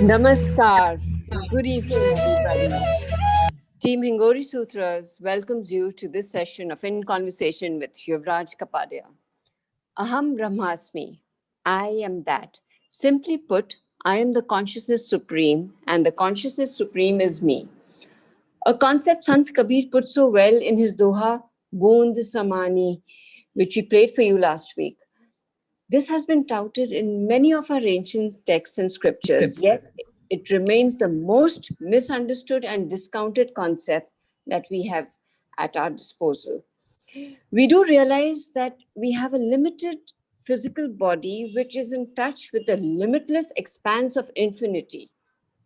Namaskar and good evening, everybody. Team Hingori Sutras welcomes you to this session of In Conversation with Yuvraj Kapadia. Aham Brahmasmi. I am that. Simply put, I am the consciousness supreme, and the consciousness supreme is me. A concept Sant Kabir put so well in his Doha, Boond Samani, which we played for you last week. This has been touted in many of our ancient texts and scriptures, yet it remains the most misunderstood and discounted concept that we have at our disposal. We do realize that we have a limited physical body which is in touch with the limitless expanse of infinity,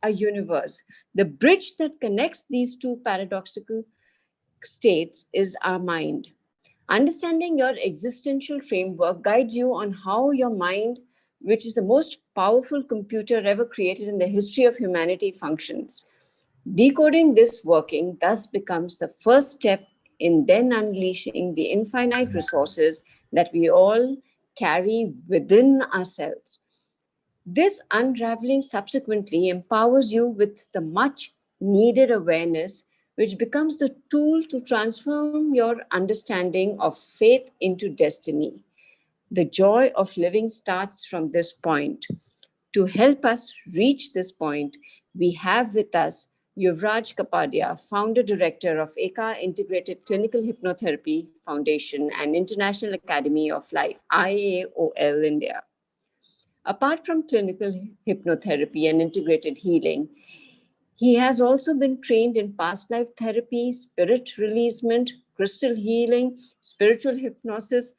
a universe. The bridge that connects these two paradoxical states is our mind. Understanding your existential framework guides you on how your mind, which is the most powerful computer ever created in the history of humanity, functions. Decoding this working thus becomes the first step in then unleashing the infinite resources that we all carry within ourselves. This unraveling subsequently empowers you with the much needed awareness, which becomes the tool to transform your understanding of faith into destiny. The joy of living starts from this point. To help us reach this point, we have with us Yuvraj Kapadia, founder director of 𝐾𝐞𝐜 Integrated Clinical Hypnotherapy Foundation and International Academy of Life, IAOL India. Apart from clinical hypnotherapy and integrated healing, he has also been trained in past life therapy, spirit releasement, crystal healing, spiritual hypnosis,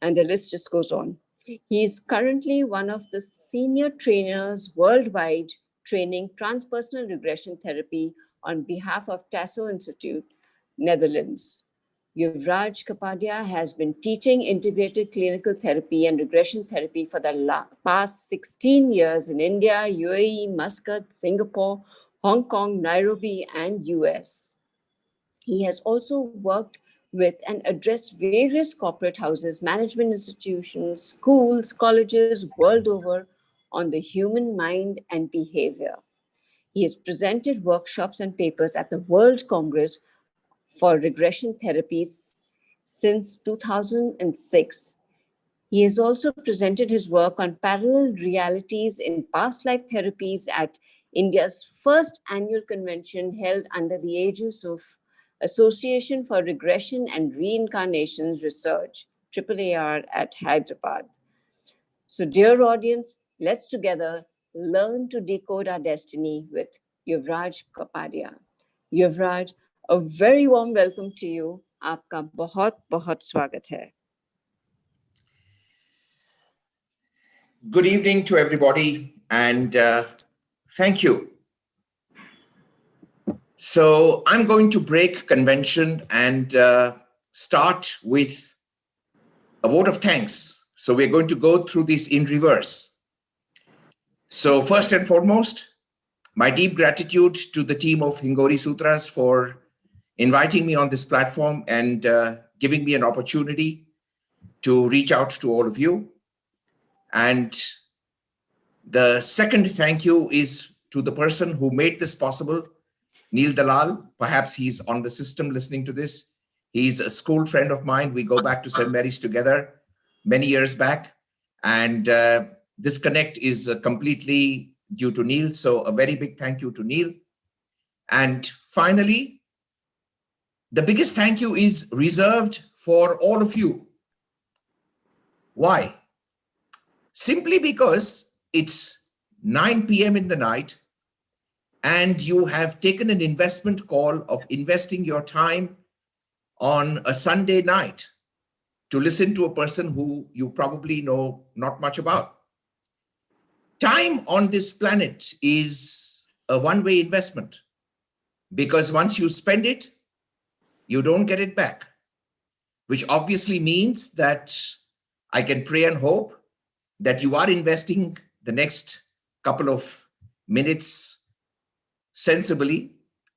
and the list just goes on. He is currently one of the senior trainers worldwide training transpersonal regression therapy on behalf of 𝑡𝑧𝑢 Institute, Netherlands. Yuvraj Kapadia has been teaching integrated clinical therapy and regression therapy for the past 16 years in India, UAE, Muscat, Singapore, Hong Kong, Nairobi, and US. He has also worked with and addressed various corporate houses, management institutions, schools, colleges world over on the human mind and behavior. He has presented workshops and papers at the World Congress for regression therapies since 2006. He has also presented his work on parallel realities in past life therapies at India's first annual convention held under the aegis of Association for Regression and Reincarnation Research, AAAR, at Hyderabad. So, dear audience, let's together learn to decode our destiny with Yuvraj Kapadia. Yuvraj, a very warm welcome to you. आपका बहुत बहुत स्वागत है. Good evening to everybody, and thank you. So I'm going to break convention and start with a vote of thanks. So we're going to go through this in reverse. So first and foremost, my deep gratitude to the team of Hingori Sutras for inviting me on this platform and giving me an opportunity to reach out to all of you. And the second thank you is to the person who made this possible, Neil Dalal. Perhaps he's on the system listening to this. He's a school friend of mine. We go back to St. Mary's together many years back. And this connect is completely due to Neil. So a very big thank you to Neil. And finally, the biggest thank you is reserved for all of you. Why? Simply because it's 9 p.m. in the night and you have taken an investment call of investing your time on a Sunday night to listen to a person who you probably know not much about. Time on this planet is a one-way investment because once you spend it, you don't get it back, which obviously means that I can pray and hope that you are investing the next couple of minutes sensibly,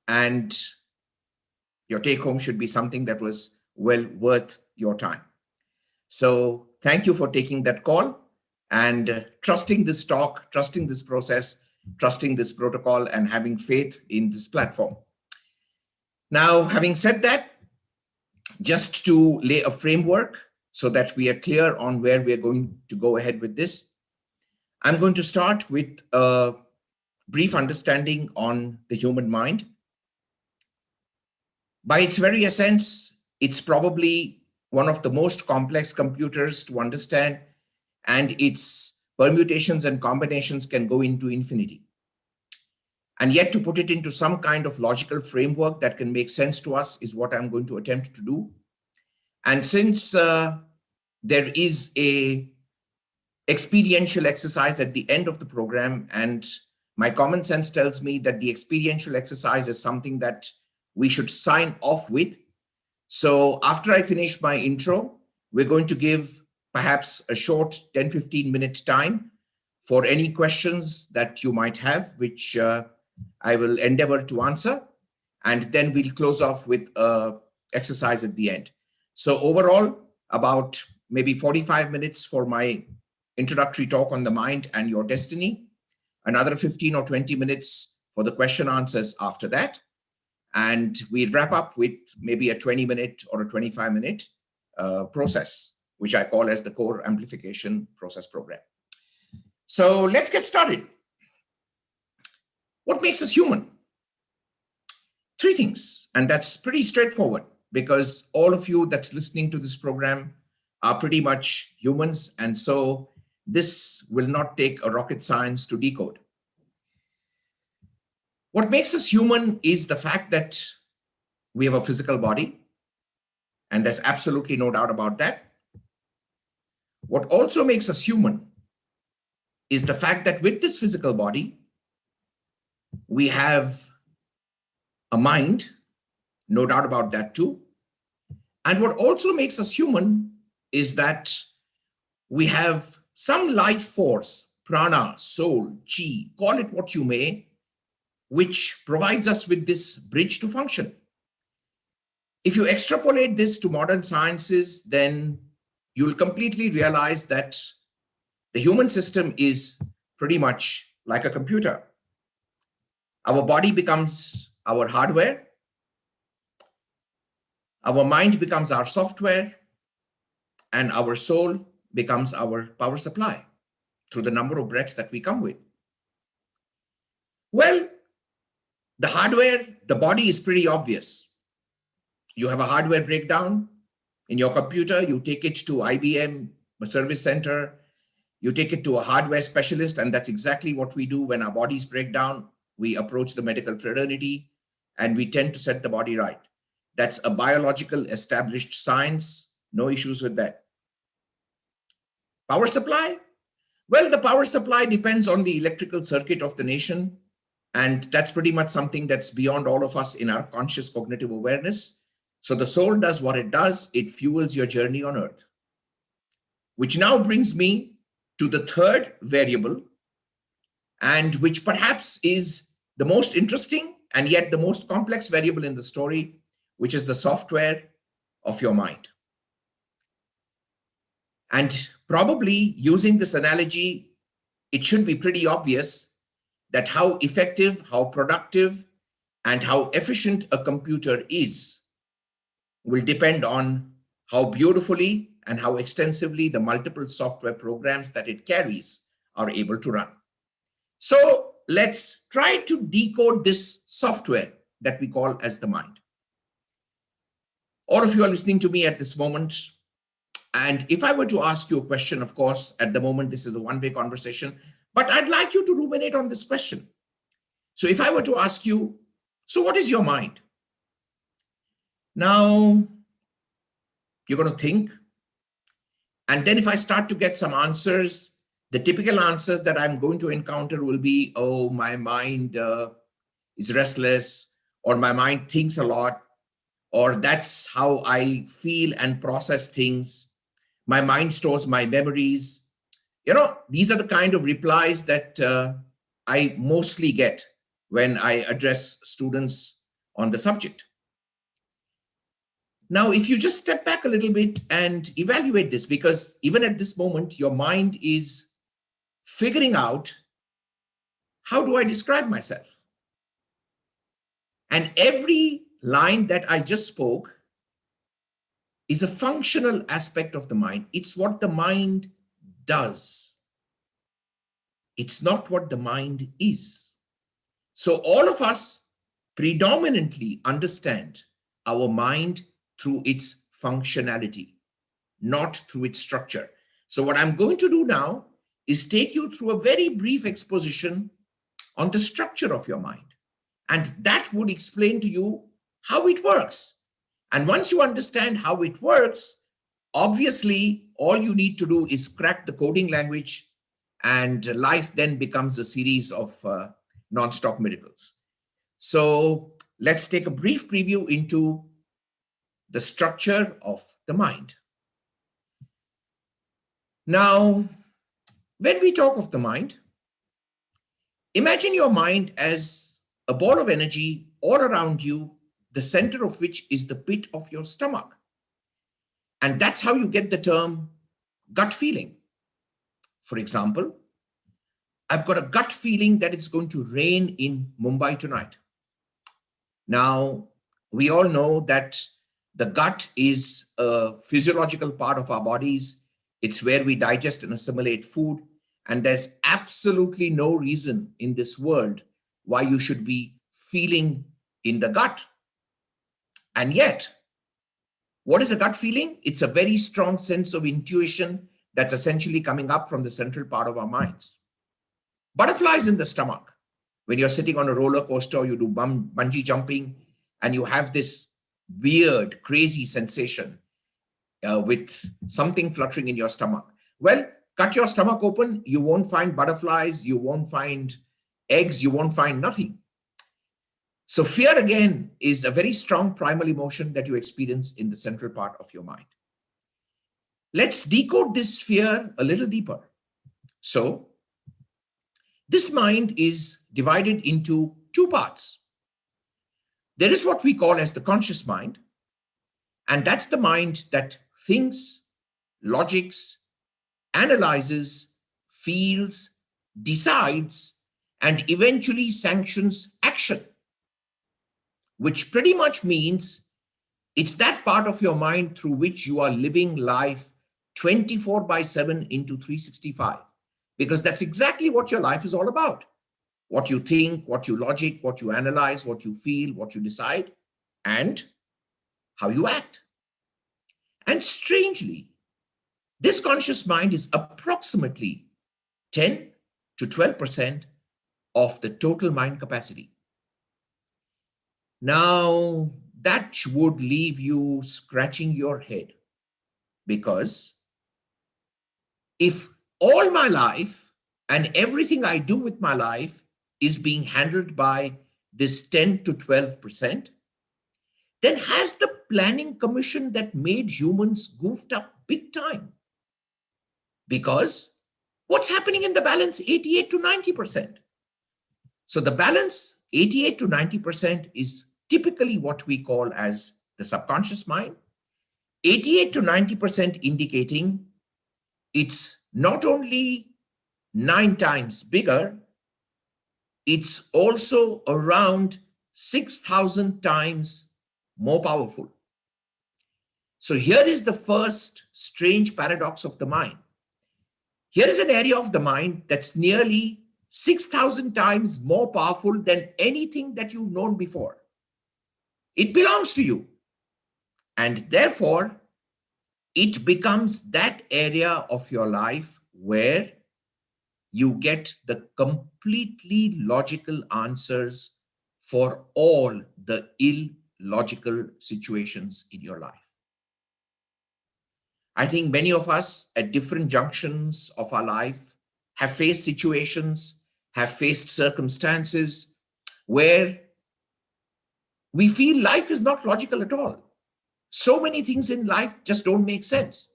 and your take home should be something that was well worth your time. So thank you for taking that call and trusting this talk, trusting this process, trusting this protocol and having faith in this platform. Now, having said that, just to lay a framework so that we are clear on where we are going to go ahead with this, I'm going to start with a brief understanding on the human mind. By its very essence, it's probably one of the most complex computers to understand, and its permutations and combinations can go into infinity. And yet to put it into some kind of logical framework that can make sense to us is what I'm going to attempt to do. And since there is a experiential exercise at the end of the program, and my common sense tells me that the experiential exercise is something that we should sign off with. So after I finish my intro, we're going to give perhaps a short 10-15 minute time for any questions that you might have, which I will endeavor to answer. And then we'll close off with an exercise at the end. So overall, about maybe 45 minutes for my introductory talk on the mind and your destiny, another 15 or 20 minutes for the question answers after that. And we'd wrap up with maybe a 20-minute or a 25-minute process, which I call as the core amplification process program. So let's get started. What makes us human? Three things, and that's pretty straightforward because all of you that's listening to this program are pretty much humans, and so this will not take a rocket science to decode. What makes us human is the fact that we have a physical body, and there's absolutely no doubt about that. What also makes us human is the fact that with this physical body, we have a mind, no doubt about that too. And what also makes us human is that we have some life force, prana, soul, chi, call it what you may, which provides us with this bridge to function. If you extrapolate this to modern sciences, then you'll completely realize that the human system is pretty much like a computer. Our body becomes our hardware. Our mind becomes our software, and our soul becomes our power supply through the number of breaths that we come with. Well, the hardware, the body is pretty obvious. You have a hardware breakdown in your computer, you take it to IBM, a service center, you take it to a hardware specialist, and that's exactly what we do when our bodies break down. We approach the medical fraternity and we tend to set the body right. That's a biological established science, no issues with that. Power supply? Well, the power supply depends on the electrical circuit of the nation, and that's pretty much something that's beyond all of us in our conscious cognitive awareness. So the soul does what it does, it fuels your journey on earth. Which now brings me to the third variable, and which perhaps is the most interesting and yet the most complex variable in the story, which is the software of your mind. And probably using this analogy, it should be pretty obvious that how effective, how productive, and how efficient a computer is will depend on how beautifully and how extensively the multiple software programs that it carries are able to run. So let's try to decode this software that we call as the mind. All of you are listening to me at this moment. And if I were to ask you a question, of course, at the moment, this is a one-way conversation, but I'd like you to ruminate on this question. So if I were to ask you, so what is your mind? Now, you're going to think. And then if I start to get some answers, the typical answers that I'm going to encounter will be, oh, my mind is restless, or my mind thinks a lot, or that's how I feel and process things. My mind stores my memories. You know, these are the kind of replies that I mostly get when I address students on the subject. Now, if you just step back a little bit and evaluate this, because even at this moment, your mind is figuring out how do I describe myself? And every line that I just spoke is a functional aspect of the mind. It's what the mind does. It's not what the mind is. So all of us predominantly understand our mind through its functionality, not through its structure. So what I'm going to do now is take you through a very brief exposition on the structure of your mind. And that would explain to you how it works. And once you understand how it works, obviously, all you need to do is crack the coding language, and life then becomes a series of non-stop miracles. So let's take a brief preview into the structure of the mind. Now, when we talk of the mind, imagine your mind as a ball of energy all around you, the center of which is the pit of your stomach. And that's how you get the term gut feeling. For example, I've got a gut feeling that it's going to rain in Mumbai tonight. Now, we all know that the gut is a physiological part of our bodies. It's where we digest and assimilate food. And there's absolutely no reason in this world why you should be feeling in the gut. And yet, what is a gut feeling? It's a very strong sense of intuition that's essentially coming up from the central part of our minds. Butterflies in the stomach. When you're sitting on a roller coaster, or you do bungee jumping, and you have this weird, crazy sensation with something fluttering in your stomach. Well, cut your stomach open, you won't find butterflies, you won't find eggs, you won't find nothing. So fear, again, is a very strong primal emotion that you experience in the central part of your mind. Let's decode this fear a little deeper. So this mind is divided into two parts. There is what we call as the conscious mind, and that's the mind that thinks, logics, analyzes, feels, decides, and eventually sanctions action, which pretty much means it's that part of your mind through which you are living life 24/7 into 365, because that's exactly what your life is all about. What you think, what you logic, what you analyze, what you feel, what you decide, and how you act. And strangely, this conscious mind is approximately 10 to 12% of the total mind capacity. Now, that would leave you scratching your head, because if all my life and everything I do with my life is being handled by this 10 to 12%, then has the planning commission that made humans goofed up big time? Because what's happening in the balance 88 to 90%? So the balance 88 to 90% is typically what we call as the subconscious mind. 88 to 90% indicating it's not only 9 times bigger, it's also around 6,000 times more powerful. So here is the first strange paradox of the mind. Here is an area of the mind that's nearly 6,000 times more powerful than anything that you've known before. It belongs to you. And therefore, it becomes that area of your life where you get the completely logical answers for all the illogical situations in your life. I think many of us at different junctions of our life have faced situations, have faced circumstances where we feel life is not logical at all. So many things in life just don't make sense.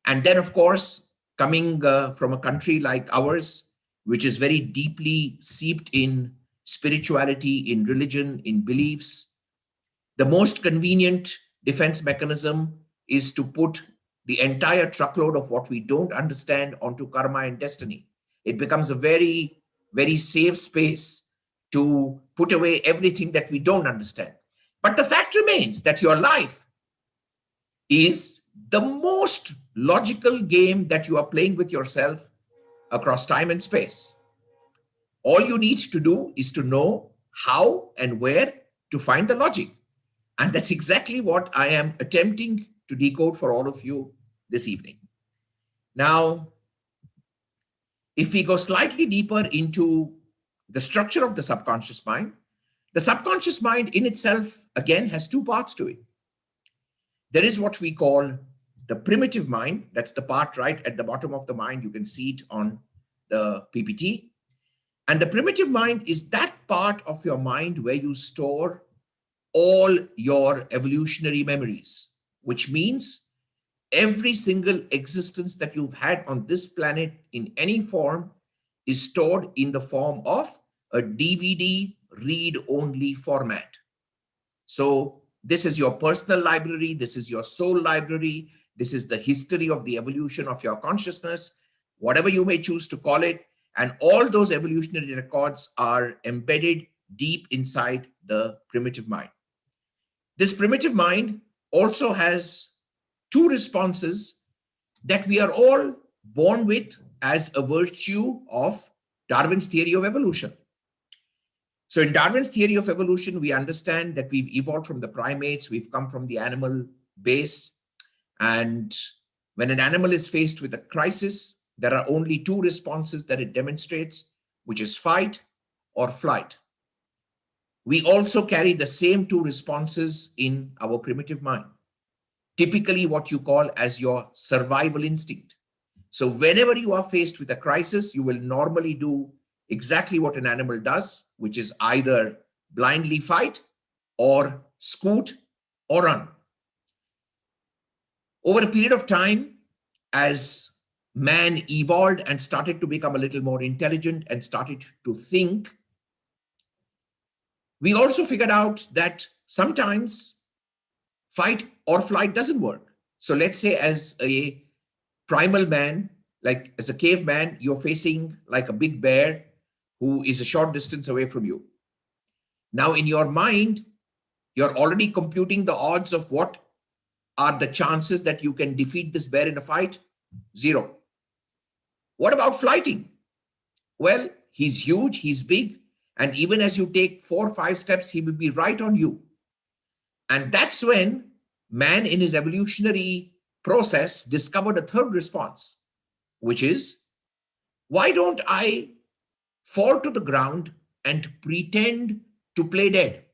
And then, of course, coming from a country like ours, which is very deeply seeped in spirituality, in religion, in beliefs, the most convenient defense mechanism is to put the entire truckload of what we don't understand onto karma and destiny. It becomes a very very safe space to put away everything that we don't understand. But the fact remains that your life is the most logical game that you are playing with yourself across time and space. All you need to do is to know how and where to find the logic. And that's exactly what I am attempting to decode for all of you this evening. Now, if we go slightly deeper into the structure of the subconscious mind in itself, again, has two parts to it. There is what we call the primitive mind. That's the part right at the bottom of the mind. You can see it on the PPT. And the primitive mind is that part of your mind where you store all your evolutionary memories, which means every single existence that you've had on this planet in any form is stored in the form of a DVD read-only format. So this is your personal library, this is your soul library, this is the history of the evolution of your consciousness, whatever you may choose to call it, and all those evolutionary records are embedded deep inside the primitive mind. This primitive mind also has two responses that we are all born with as a virtue of Darwin's theory of evolution. So in Darwin's theory of evolution, we understand that we've evolved from the primates, we've come from the animal base. And when an animal is faced with a crisis, there are only two responses that it demonstrates, which is fight or flight. We also carry the same two responses in our primitive mind, typically what you call as your survival instinct. So whenever you are faced with a crisis, you will normally do exactly what an animal does, which is either blindly fight or scoot or run. Over a period of time, as man evolved and started to become a little more intelligent and started to think, we also figured out that sometimes fight or flight doesn't work. So let's say as a primal man, like as a caveman, you're facing like a big bear who is a short distance away from you. Now in your mind, you're already computing the odds of what are the chances that you can defeat this bear in a fight? 0. What about flighting? Well, he's huge, he's big, and even as you take 4 or 5 steps, he will be right on you. And that's when man in his evolutionary process discovered a third response, which is, why don't I fall to the ground and pretend to play dead?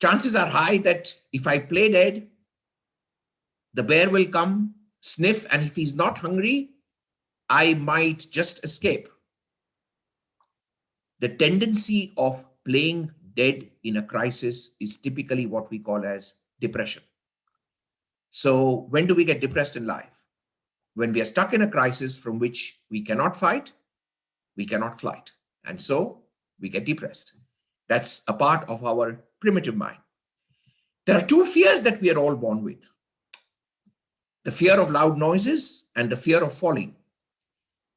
Chances are high that if I play dead, the bear will come, sniff, and if he's not hungry, I might just escape. The tendency of playing dead in a crisis is typically what we call as depression. So when do we get depressed in life? When we are stuck in a crisis from which we cannot fight, we cannot flight. And so we get depressed. That's a part of our primitive mind. There are 2 fears that we are all born with: the fear of loud noises and the fear of falling.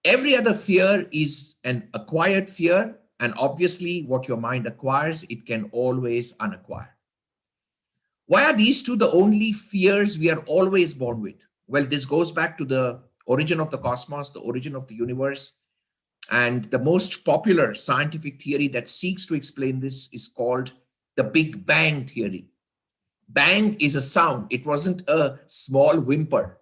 Every other fear is an acquired fear, and obviously what your mind acquires, it can always unacquire. Why are these 2 the only fears we are always born with? Well, this goes back to the origin of the cosmos, the origin of the universe. And the most popular scientific theory that seeks to explain this is called the Big Bang theory. Bang is a sound. It wasn't a small whimper.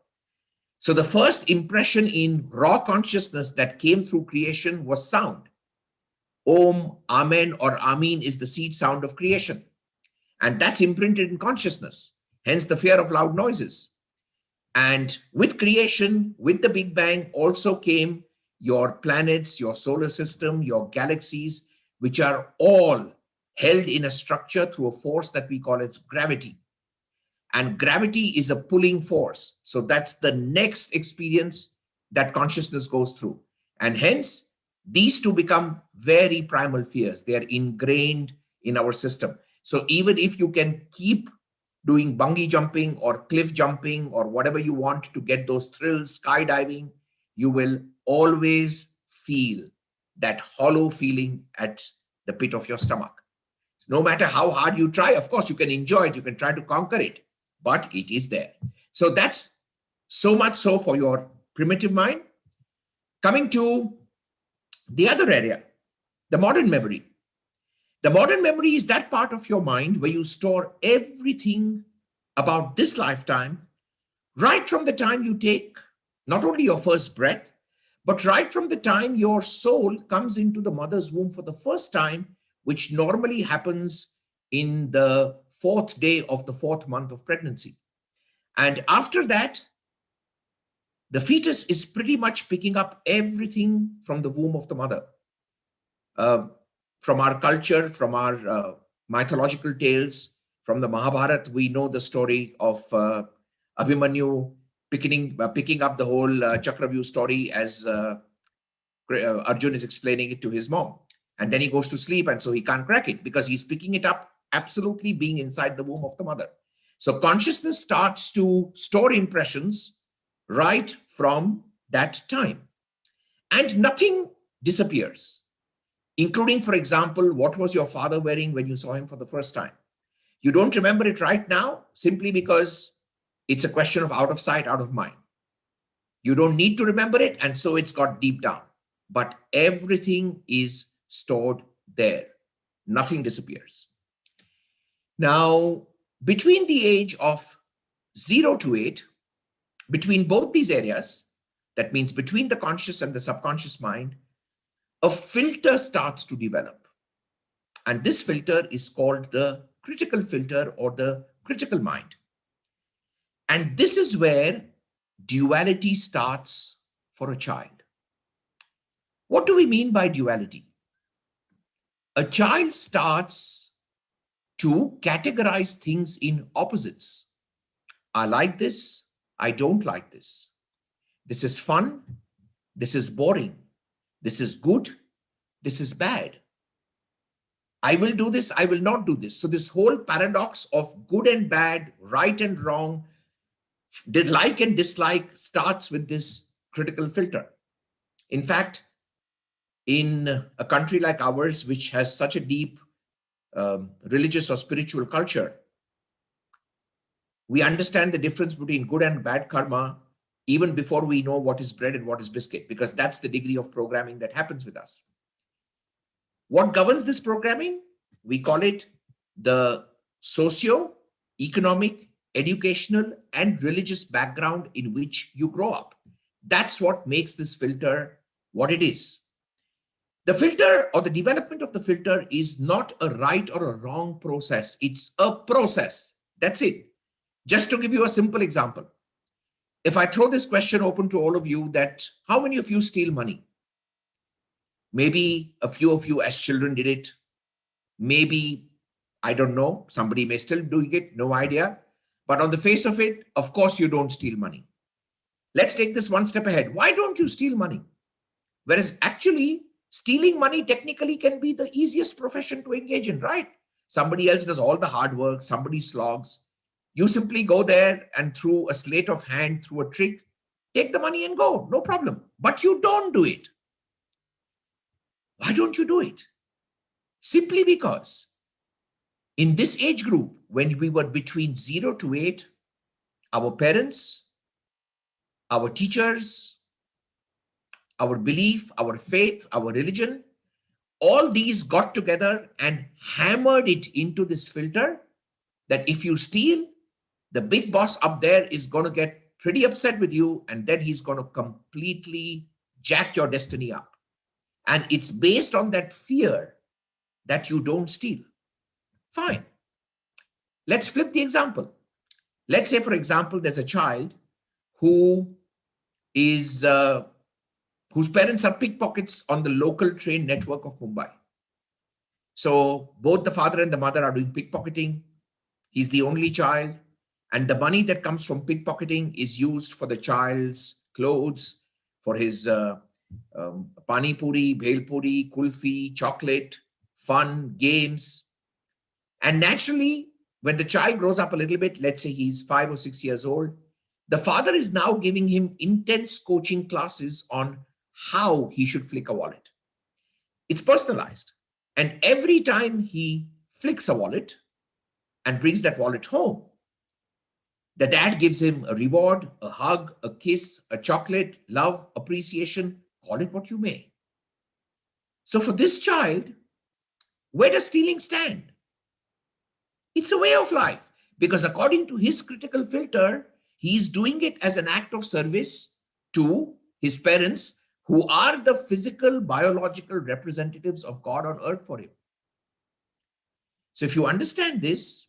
So the first impression in raw consciousness that came through creation was sound. Om, Amen, or Amin is the seed sound of creation. And that's imprinted in consciousness, hence the fear of loud noises. And with creation, with the Big Bang, also came your planets, your solar system, your galaxies, which are all held in a structure through a force that we call as gravity. And gravity is a pulling force. So that's the next experience that consciousness goes through. And hence, these 2 become very primal fears. They are ingrained in our system. So even if you can keep doing bungee jumping or cliff jumping or whatever you want to get those thrills, skydiving, you will always feel that hollow feeling at the pit of your stomach. No matter how hard you try, of course, you can enjoy it, you can try to conquer it, but it is there. So that's so much so for your primitive mind. Coming to the other area, the modern memory. The modern memory is that part of your mind where you store everything about this lifetime, right from the time you take not only your first breath, but right from the time your soul comes into the mother's womb for the first time, which normally happens in the 4th day of the 4th month of pregnancy. And after that, the fetus is pretty much picking up everything from the womb of the mother. From our culture, from our mythological tales, from the Mahabharata, we know the story of Abhimanyu picking up the whole Chakravyuh story as Arjun is explaining it to his mom. And then he goes to sleep, and so he can't crack it because he's picking it up absolutely being inside the womb of the mother. So consciousness starts to store impressions right from that time. And nothing disappears, including, for example, what was your father wearing when you saw him for the first time? You don't remember it right now simply because it's a question of out of sight, out of mind. You don't need to remember it, and so it's got deep down. But everything is stored there. Nothing disappears. Now, between the age of 0 to 8, between both these areas, that means between the conscious and the subconscious mind, a filter starts to develop. And this filter is called the critical filter or the critical mind. And this is where duality starts for a child. What do we mean by duality? A child starts to categorize things in opposites. I like this, I don't like this. This is fun, this is boring. This is good, this is bad. I will do this, I will not do this. So this whole paradox of good and bad, right and wrong, like and dislike starts with this critical filter. In fact, in a country like ours, which has such a deep religious or spiritual culture, we understand the difference between good and bad karma even before we know what is bread and what is biscuit, because that's the degree of programming that happens with us. What governs this programming? We call it the socio-economic, educational, and religious background in which you grow up. That's what makes this filter what it is. The filter or the development of the filter is not a right or a wrong process. It's a process. That's it. Just to give you a simple example, if I throw this question open to all of you, that how many of you steal money? Maybe a few of you as children did it. Maybe, I don't know, somebody may still do it, no idea. But on the face of it, of course, you don't steal money. Let's take this one step ahead. Why don't you steal money? Whereas actually, stealing money technically can be the easiest profession to engage in, right? Somebody else does all the hard work, somebody slogs. You simply go there and through a sleight of hand, through a trick, take the money and go, no problem. But you don't do it. Why don't you do it? Simply because in this age group, when we were between 0 to 8, our parents, our teachers, our belief, our faith, our religion, all these got together and hammered it into this filter that if you steal, the big boss up there is going to get pretty upset with you, and then he's going to completely jack your destiny up. And it's based on that fear that you don't steal. Fine. Let's flip the example. Let's say, for example, there's a child who is whose parents are pickpockets on the local train network of Mumbai. So both the father and the mother are doing pickpocketing. He's the only child. And the money that comes from pickpocketing is used for the child's clothes, for his pani puri, bhel puri, kulfi, chocolate, fun, games. And naturally, when the child grows up a little bit, let's say he's 5 or 6 years old, the father is now giving him intense coaching classes on how he should flick a wallet. It's personalized. And every time he flicks a wallet and brings that wallet home, the dad gives him a reward, a hug, a kiss, a chocolate, love, appreciation, call it what you may. So for this child, where does stealing stand? It's a way of life, because according to his critical filter, he's doing it as an act of service to his parents, who are the physical, biological representatives of God on earth for him. So if you understand this,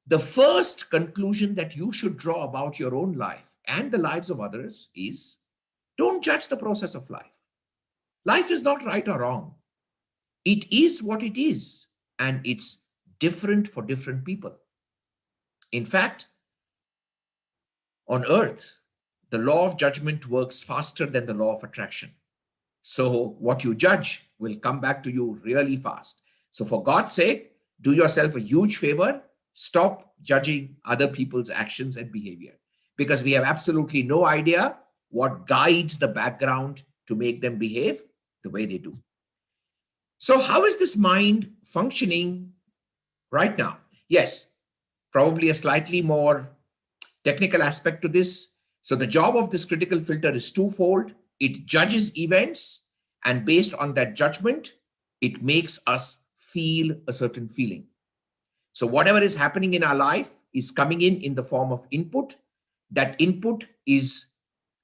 the first conclusion that you should draw about your own life and the lives of others is, don't judge the process of life. Life is not right or wrong. It is what it is, and it's different for different people. In fact, on earth, the law of judgment works faster than the law of attraction. So what you judge will come back to you really fast. So for God's sake, do yourself a huge favor. Stop judging other people's actions and behavior, because we have absolutely no idea what guides the background to make them behave the way they do. So how is this mind functioning right now? Yes, probably a slightly more technical aspect to this. So the job of this critical filter is twofold. It judges events, and based on that judgment, it makes us feel a certain feeling. So whatever is happening in our life is coming in the form of input. That input is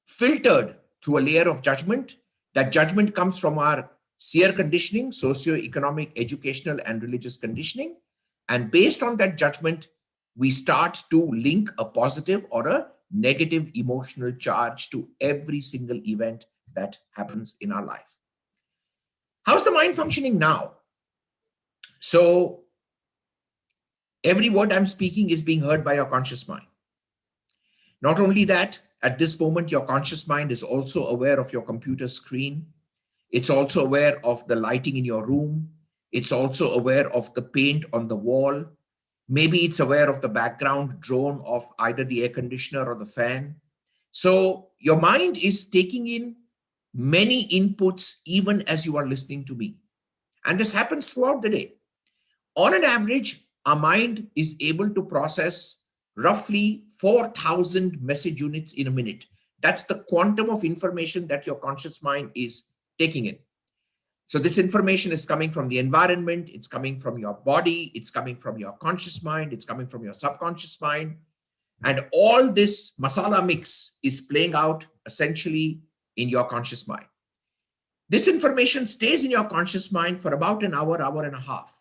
filtered through a layer of judgment. That judgment comes from our seer conditioning, socio-economic, educational, and religious conditioning. And based on that judgment, we start to link a positive or a negative emotional charge to every single event that happens in our life. How's the mind functioning now? So every word I'm speaking is being heard by your conscious mind. Not only that, at this moment, your conscious mind is also aware of your computer screen. It's also aware of the lighting in your room. It's also aware of the paint on the wall. Maybe it's aware of the background drone of either the air conditioner or the fan. So your mind is taking in many inputs even as you are listening to me. And this happens throughout the day. On an average, our mind is able to process roughly 4,000 message units in a minute. That's the quantum of information that your conscious mind is taking in. So this information is coming from the environment, it's coming from your body, it's coming from your conscious mind, it's coming from your subconscious mind. And all this masala mix is playing out essentially in your conscious mind. This information stays in your conscious mind for about an hour, hour and a half.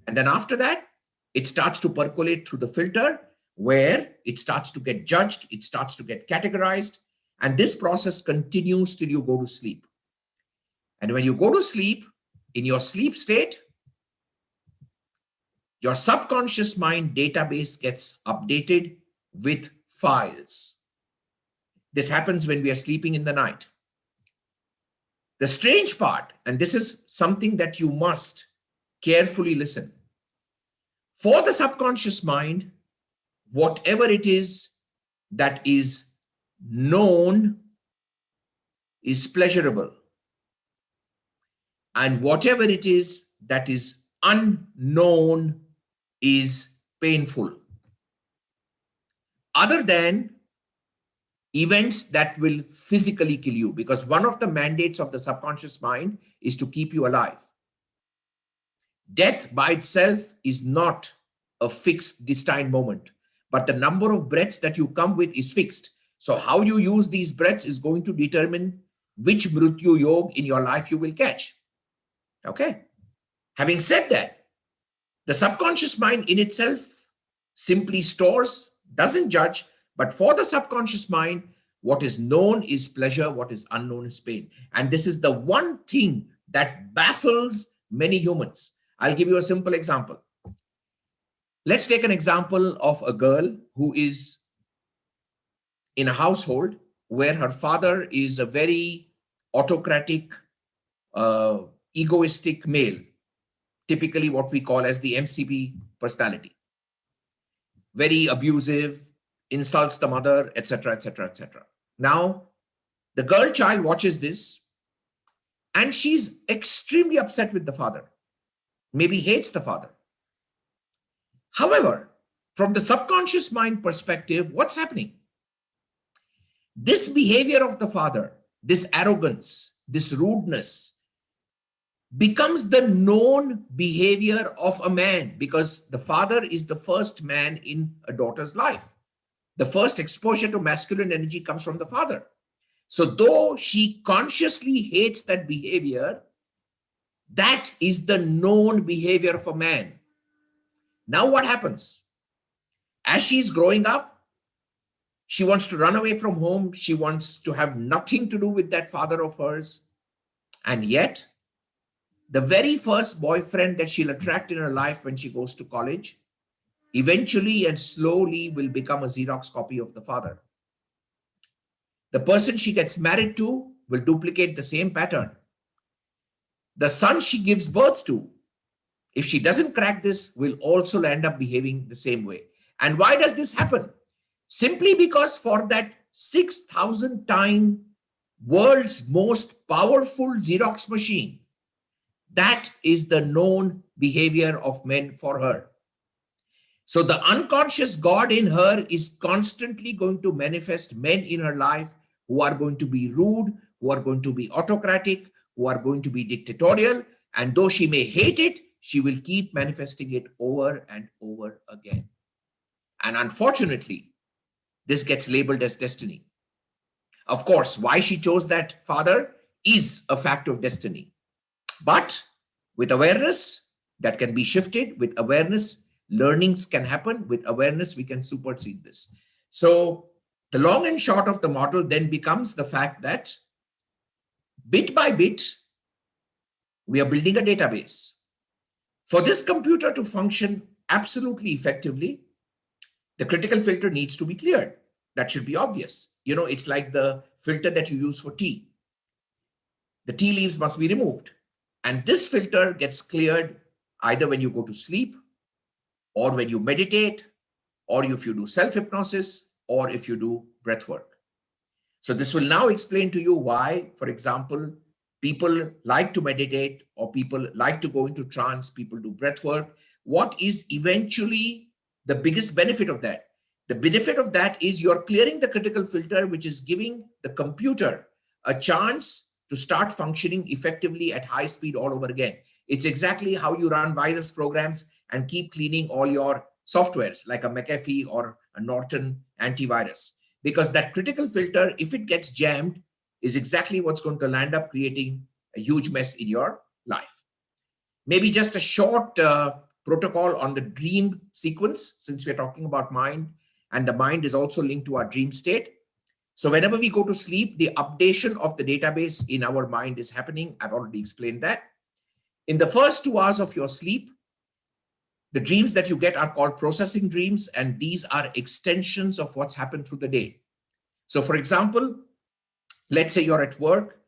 And then after that, it starts to percolate through the filter, where it starts to get judged, it starts to get categorized, and this process continues till you go to sleep. And when you go to sleep, in your sleep state, your subconscious mind database gets updated with files. This happens when we are sleeping in the night. The strange part, and this is something that you must carefully listen. For the subconscious mind, whatever it is that is known is pleasurable. And whatever it is that is unknown is painful. Other than events that will physically kill you, because one of the mandates of the subconscious mind is to keep you alive. Death by itself is not a fixed, destined moment, but the number of breaths that you come with is fixed. So how you use these breaths is going to determine which Mrityu Yog in your life you will catch. Okay. Having said that, the subconscious mind in itself simply stores, doesn't judge, but for the subconscious mind, what is known is pleasure, what is unknown is pain. And this is the one thing that baffles many humans. I'll give you a simple example. Let's take an example of a girl who is in a household where her father is a very autocratic, egoistic male, typically what we call as the MCP personality. Very abusive, insults the mother, etc., etc., etc. Now, the girl child watches this and she's extremely upset with the father, maybe hates the father. However, from the subconscious mind perspective, what's happening? This behavior of the father, this arrogance, this rudeness, becomes the known behavior of a man, because the father is the first man in a daughter's life. The first exposure to masculine energy comes from the father. So though she consciously hates that behavior, that is the known behavior of a man. Now what happens? As she's growing up, she wants to run away from home. She wants to have nothing to do with that father of hers. And yet, the very first boyfriend that she'll attract in her life when she goes to college, eventually and slowly will become a Xerox copy of the father. The person she gets married to will duplicate the same pattern. The son she gives birth to, if she doesn't crack this, will also end up behaving the same way. And why does this happen? Simply because for that 6,000 time world's most powerful Xerox machine, that is the known behavior of men for her. So the unconscious God in her is constantly going to manifest men in her life who are going to be rude, who are going to be autocratic, who are going to be dictatorial. And though she may hate it, she will keep manifesting it over and over again. And unfortunately, this gets labeled as destiny. Of course, why she chose that father is a fact of destiny. But with awareness, that can be shifted. With awareness, learnings can happen. With awareness, we can supersede this. So the long and short of the model then becomes the fact that bit by bit, we are building a database. For this computer to function absolutely effectively, the critical filter needs to be cleared. That should be obvious. You know, it's like the filter that you use for tea. The tea leaves must be removed. And this filter gets cleared either when you go to sleep, or when you meditate, or if you do self-hypnosis, or if you do breath work. So this will now explain to you why, for example, people like to meditate, or people like to go into trance, people do breath work. What is eventually the biggest benefit of that? The benefit of that is you're clearing the critical filter, which is giving the computer a chance to start functioning effectively at high speed all over again. It's exactly how you run virus programs and keep cleaning all your softwares like a McAfee or a Norton antivirus. Because that critical filter, if it gets jammed, is exactly what's going to land up creating a huge mess in your life. Maybe just a short protocol on the dream sequence, since we're talking about mind, and the mind is also linked to our dream state. So whenever we go to sleep, the updation of the database in our mind is happening. I've already explained that. In the first 2 hours of your sleep, the dreams that you get are called processing dreams, and these are extensions of what's happened through the day. So for example, let's say you're at work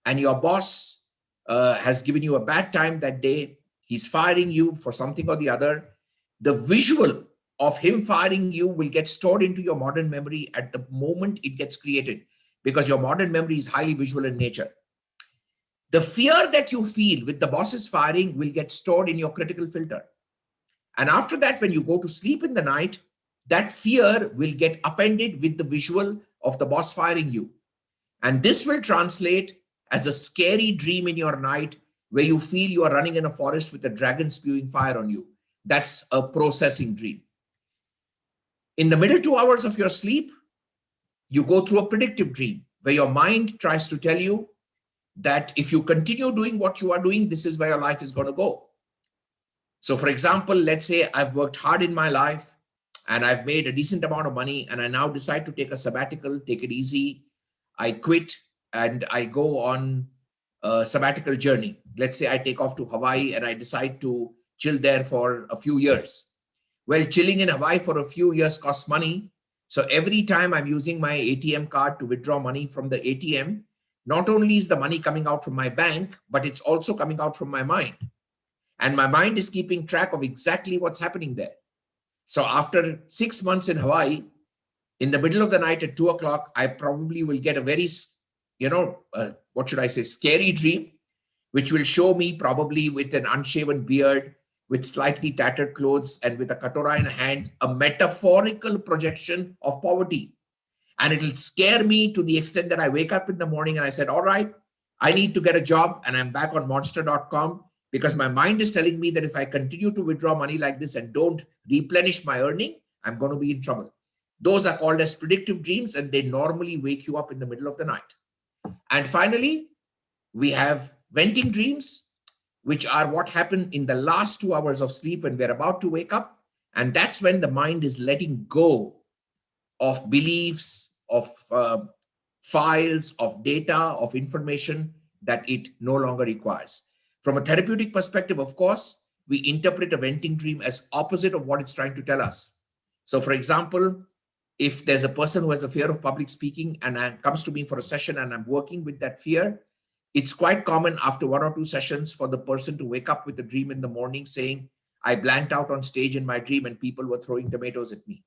and your boss has given you a bad time that day. He's firing you for something or the other. The visual of him firing you will get stored into your modern memory at the moment it gets created, because your modern memory is highly visual in nature. The fear that you feel with the boss's firing will get stored in your critical filter. And after that, when you go to sleep in the night, that fear will get appended with the visual of the boss firing you. And this will translate as a scary dream in your night where you feel you are running in a forest with a dragon spewing fire on you. That's a processing dream. In the middle 2 hours of your sleep, you go through a predictive dream where your mind tries to tell you that if you continue doing what you are doing, this is where your life is going to go. So for example, let's say I've worked hard in my life and I've made a decent amount of money, and I now decide to take a sabbatical, take it easy. I quit and I go on a sabbatical journey. Let's say I take off to Hawaii and I decide to chill there for a few years. Well, chilling in Hawaii for a few years costs money. So every time I'm using my ATM card to withdraw money from the ATM, not only is the money coming out from my bank, but it's also coming out from my mind. And my mind is keeping track of exactly what's happening there. So after 6 months in Hawaii, in the middle of the night at 2 o'clock, I probably will get a very, what should I say, scary dream which will show me probably with an unshaven beard, with slightly tattered clothes, and with a katora in hand, a metaphorical projection of poverty. And it'll scare me to the extent that I wake up in the morning and I said, all right, I need to get a job, and I'm back on monster.com because my mind is telling me that if I continue to withdraw money like this and don't replenish my earning, I'm going to be in trouble. Those are called as predictive dreams, and they normally wake you up in the middle of the night. And finally, we have venting dreams, which are what happen in the last 2 hours of sleep when we're about to wake up. And that's when the mind is letting go of beliefs, of files, of data, of information that it no longer requires. From a therapeutic perspective, of course, we interpret a venting dream as opposite of what it's trying to tell us. So for example, if there's a person who has a fear of public speaking and comes to me for a session and I'm working with that fear, it's quite common after 1 or 2 sessions for the person to wake up with a dream in the morning saying, I blanked out on stage in my dream and people were throwing tomatoes at me.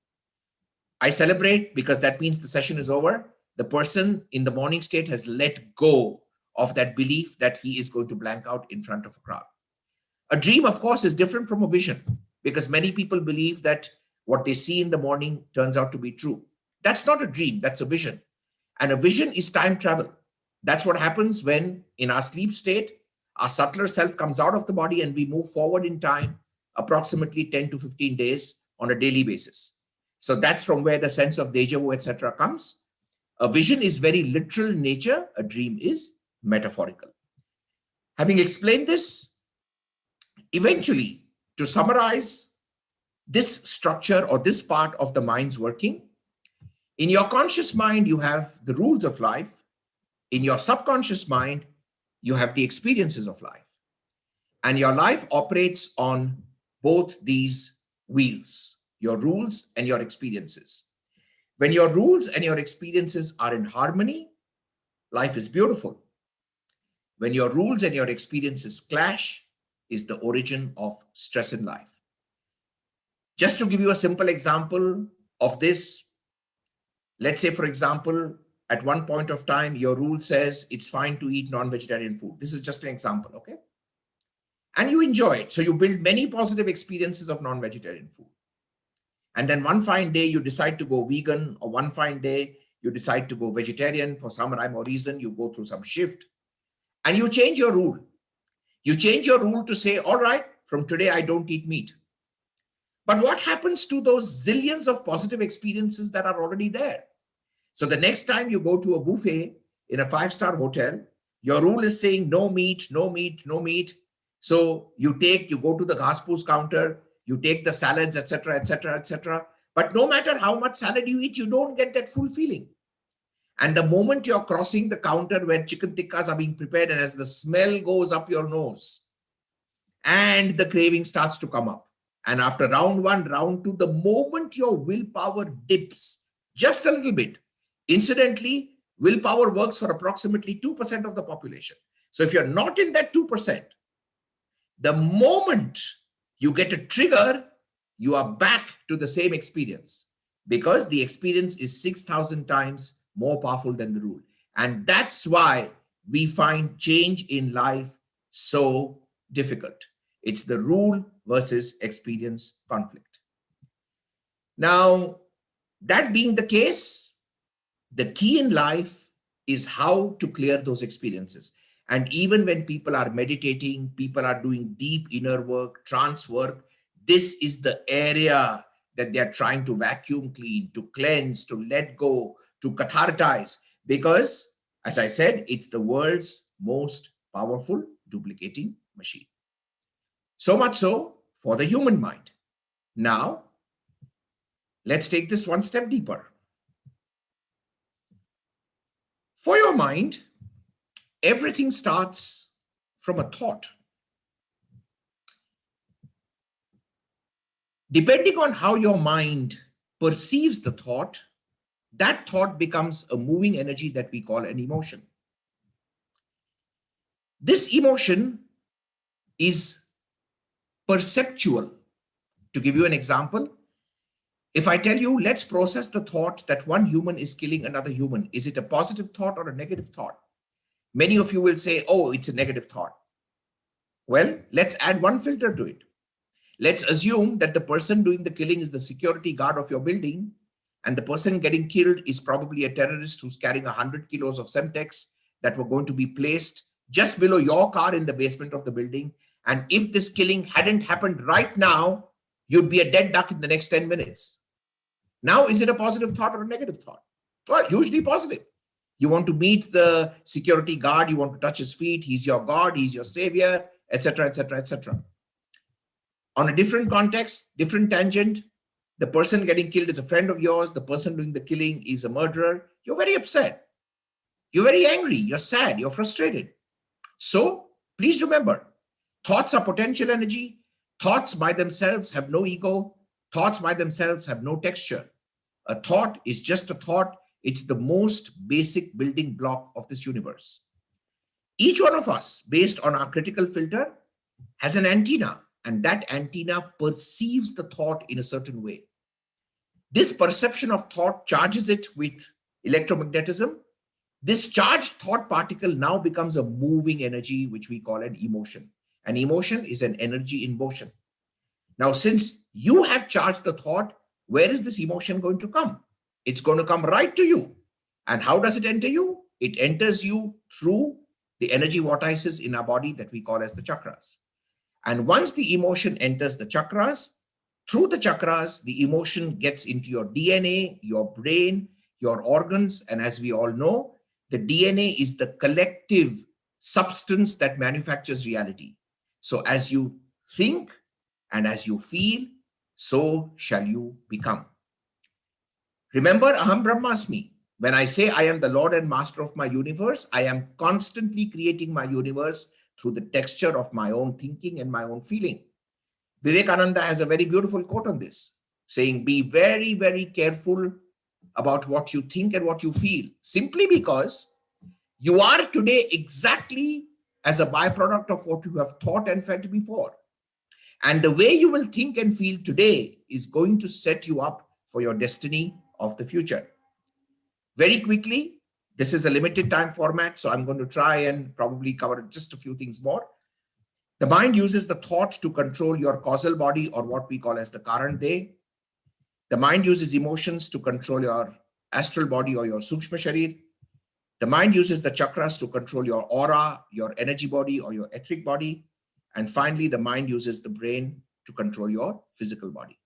I celebrate because that means the session is over. The person in the morning state has let go of that belief that he is going to blank out in front of a crowd. A dream, of course, is different from a vision because many people believe that what they see in the morning turns out to be true. That's not a dream, that's a vision. And a vision is time travel. That's what happens when in our sleep state, our subtler self comes out of the body and we move forward in time approximately 10 to 15 days on a daily basis. So that's from where the sense of deja vu, etc. comes. A vision is very literal in nature. A dream is metaphorical. Having explained this, eventually, to summarize this structure or this part of the mind's working, in your conscious mind, you have the rules of life. In your subconscious mind, you have the experiences of life. And your life operates on both these wheels, your rules and your experiences. When your rules and your experiences are in harmony, life is beautiful. When your rules and your experiences clash, is the origin of stress in life. Just to give you a simple example of this, let's say, for example, at one point of time, your rule says it's fine to eat non-vegetarian food. This is just an example, okay? And you enjoy it. So you build many positive experiences of non-vegetarian food. And then one fine day, you decide to go vegan, or one fine day, you decide to go vegetarian for some rhyme or reason, you go through some shift, and you change your rule. You change your rule to say, all right, from today, I don't eat meat. But what happens to those zillions of positive experiences that are already there? So the next time you go to a buffet in a 5-star hotel, your rule is saying no meat, no meat, no meat. So you go to the ghaspoos counter, you take the salads, etc., etc., etc. But no matter how much salad you eat, you don't get that full feeling. And the moment you're crossing the counter where chicken tikkas are being prepared, and as the smell goes up your nose, and the craving starts to come up. And after round 1, round 2, the moment your willpower dips just a little bit, incidentally, willpower works for approximately 2% of the population. So if you're not in that 2%, the moment you get a trigger, you are back to the same experience because the experience is 6,000 times more powerful than the rule. And that's why we find change in life so difficult. It's the rule versus experience conflict. Now, that being the case, the key in life is how to clear those experiences. And even when people are meditating, people are doing deep inner work, trance work, this is the area that they're trying to vacuum clean, to cleanse, to let go, to cathartize. Because, as I said, it's the world's most powerful duplicating machine. So much so for the human mind. Now, let's take this one step deeper. For your mind, everything starts from a thought. Depending on how your mind perceives the thought, that thought becomes a moving energy that we call an emotion. This emotion is perceptual. To give you an example, if I tell you, let's process the thought that one human is killing another human, is it a positive thought or a negative thought? Many of you will say, oh, it's a negative thought. Well, let's add one filter to it. Let's assume that the person doing the killing is the security guard of your building, and the person getting killed is probably a terrorist who's carrying 100 kilos of Semtex that were going to be placed just below your car in the basement of the building. And if this killing hadn't happened right now, you'd be a dead duck in the next 10 minutes. Now, is it a positive thought or a negative thought? Well, hugely positive. You want to meet the security guard, you want to touch his feet, he's your God, he's your savior, etc., etc., etc. On a different context, different tangent, the person getting killed is a friend of yours, the person doing the killing is a murderer. You're very upset. You're very angry, you're sad, you're frustrated. So please remember, thoughts are potential energy. Thoughts by themselves have no ego. Thoughts by themselves have no texture. A thought is just a thought. It's the most basic building block of this universe. Each one of us, based on our critical filter, has an antenna, and that antenna perceives the thought in a certain way. This perception of thought charges it with electromagnetism. This charged thought particle now becomes a moving energy, which we call an emotion. An emotion is an energy in motion. Now, since you have charged the thought, where is this emotion going to come? It's going to come right to you. And how does it enter you? It enters you through the energy vortices in our body that we call as the chakras. And once the emotion enters the chakras, through the chakras, the emotion gets into your DNA, your brain, your organs. And as we all know, the DNA is the collective substance that manufactures reality. So as you think and as you feel, so shall you become. Remember, Aham Brahmasmi. When I say I am the Lord and Master of my universe, I am constantly creating my universe through the texture of my own thinking and my own feeling. Vivekananda has a very beautiful quote on this, saying, be very, very careful about what you think and what you feel, simply because you are today exactly as a byproduct of what you have thought and felt before. And the way you will think and feel today is going to set you up for your destiny of the future. Very quickly, this is a limited time format, so I'm going to try and probably cover just a few things more. The mind uses the thought to control your causal body, or what we call as the Karan Day. The mind uses emotions to control your astral body or your Sukshma Sharir. The mind uses the chakras to control your aura, your energy body or your etheric body. And finally, the mind uses the brain to control your physical body.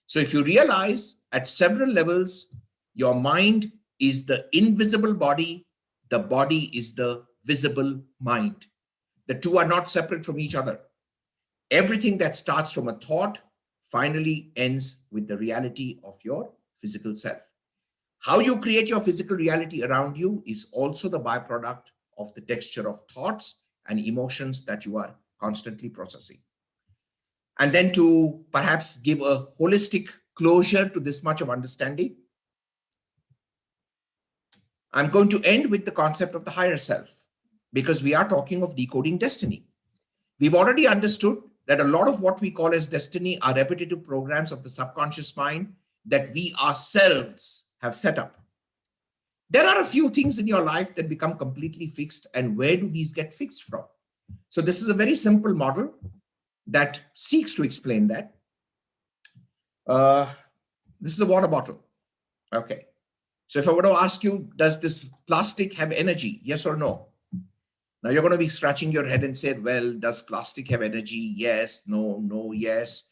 So if you realize at several levels, your mind is the invisible body, the body is the visible mind. The two are not separate from each other. Everything that starts from a thought finally ends with the reality of your physical self. How you create your physical reality around you is also the byproduct of the texture of thoughts and emotions that you are constantly processing. And then to perhaps give a holistic closure to this much of understanding, I'm going to end with the concept of the higher self, because we are talking of decoding destiny. We've already understood that a lot of what we call as destiny are repetitive programs of the subconscious mind that we ourselves have set up. There are a few things in your life that become completely fixed, and where do these get fixed from? So this is a very simple model that seeks to explain that. This is a water bottle. Okay. So if I were to ask you, does this plastic have energy? Yes or no? Now you're going to be scratching your head and say, well, does plastic have energy? Yes, no, no, yes.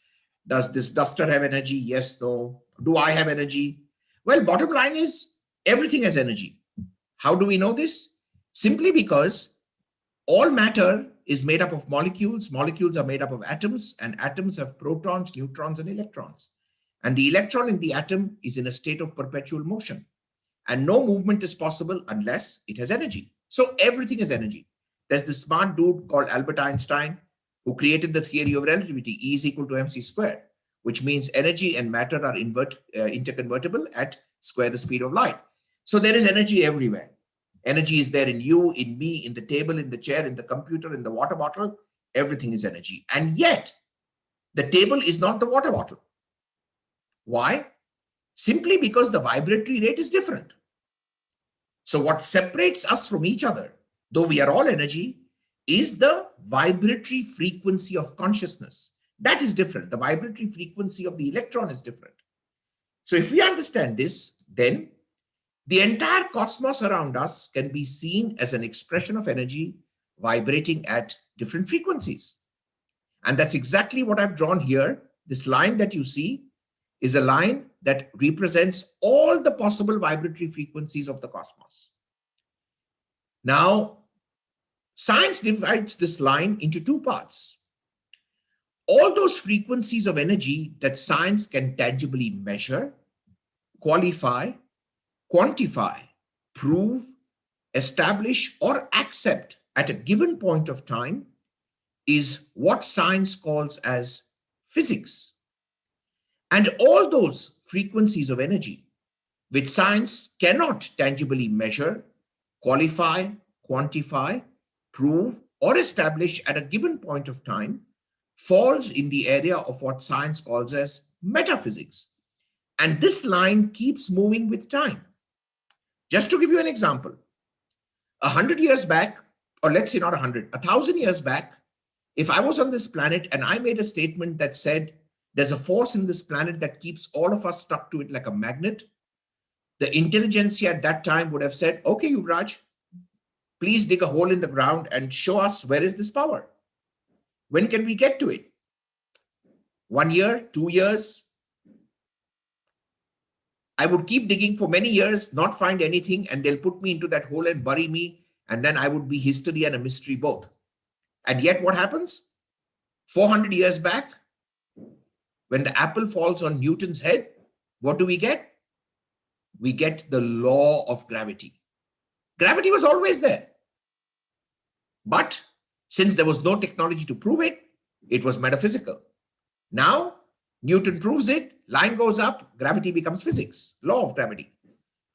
Does this duster have energy? Yes, no. Do I have energy? Well, bottom line is everything has energy. How do we know this? Simply because all matter is made up of molecules. Molecules are made up of atoms, and atoms have protons, neutrons, and electrons. And the electron in the atom is in a state of perpetual motion. And no movement is possible unless it has energy. So everything is energy. There's this smart dude called Albert Einstein who created the theory of relativity, E is equal to mc squared, which means energy and matter are interconvertible at square the speed of light. So there is energy everywhere. Energy is there in you, in me, in the table, in the chair, in the computer, in the water bottle. Everything is energy. And yet, the table is not the water bottle. Why? Simply because the vibratory rate is different. So what separates us from each other, though we are all energy, is the vibratory frequency of consciousness. That is different. The vibratory frequency of the electron is different. So if we understand this, then the entire cosmos around us can be seen as an expression of energy vibrating at different frequencies. And that's exactly what I've drawn here. This line that you see is a line that represents all the possible vibratory frequencies of the cosmos. Now, science divides this line into two parts. All those frequencies of energy that science can tangibly measure, qualify, quantify, prove, establish, or accept at a given point of time is what science calls as physics. And all those frequencies of energy, which science cannot tangibly measure, qualify, quantify, prove, or establish at a given point of time, falls in the area of what science calls as metaphysics. And this line keeps moving with time. Just to give you an example, 100 years back, or let's say not 100, 1,000 years back, if I was on this planet and I made a statement that said there's a force in this planet that keeps all of us stuck to it like a magnet, the intelligentsia at that time would have said, okay, Yuvraj, please dig a hole in the ground and show us where is this power. When can we get to it? 1 year, 2 years? I would keep digging for many years, not find anything, and they'll put me into that hole and bury me, and then I would be history and a mystery both. And yet what happens? 400 years back, when the apple falls on Newton's head, what do we get? We get the law of gravity. Gravity was always there. But since there was no technology to prove it, it was metaphysical. Now, Newton proves it, line goes up, gravity becomes physics, law of gravity.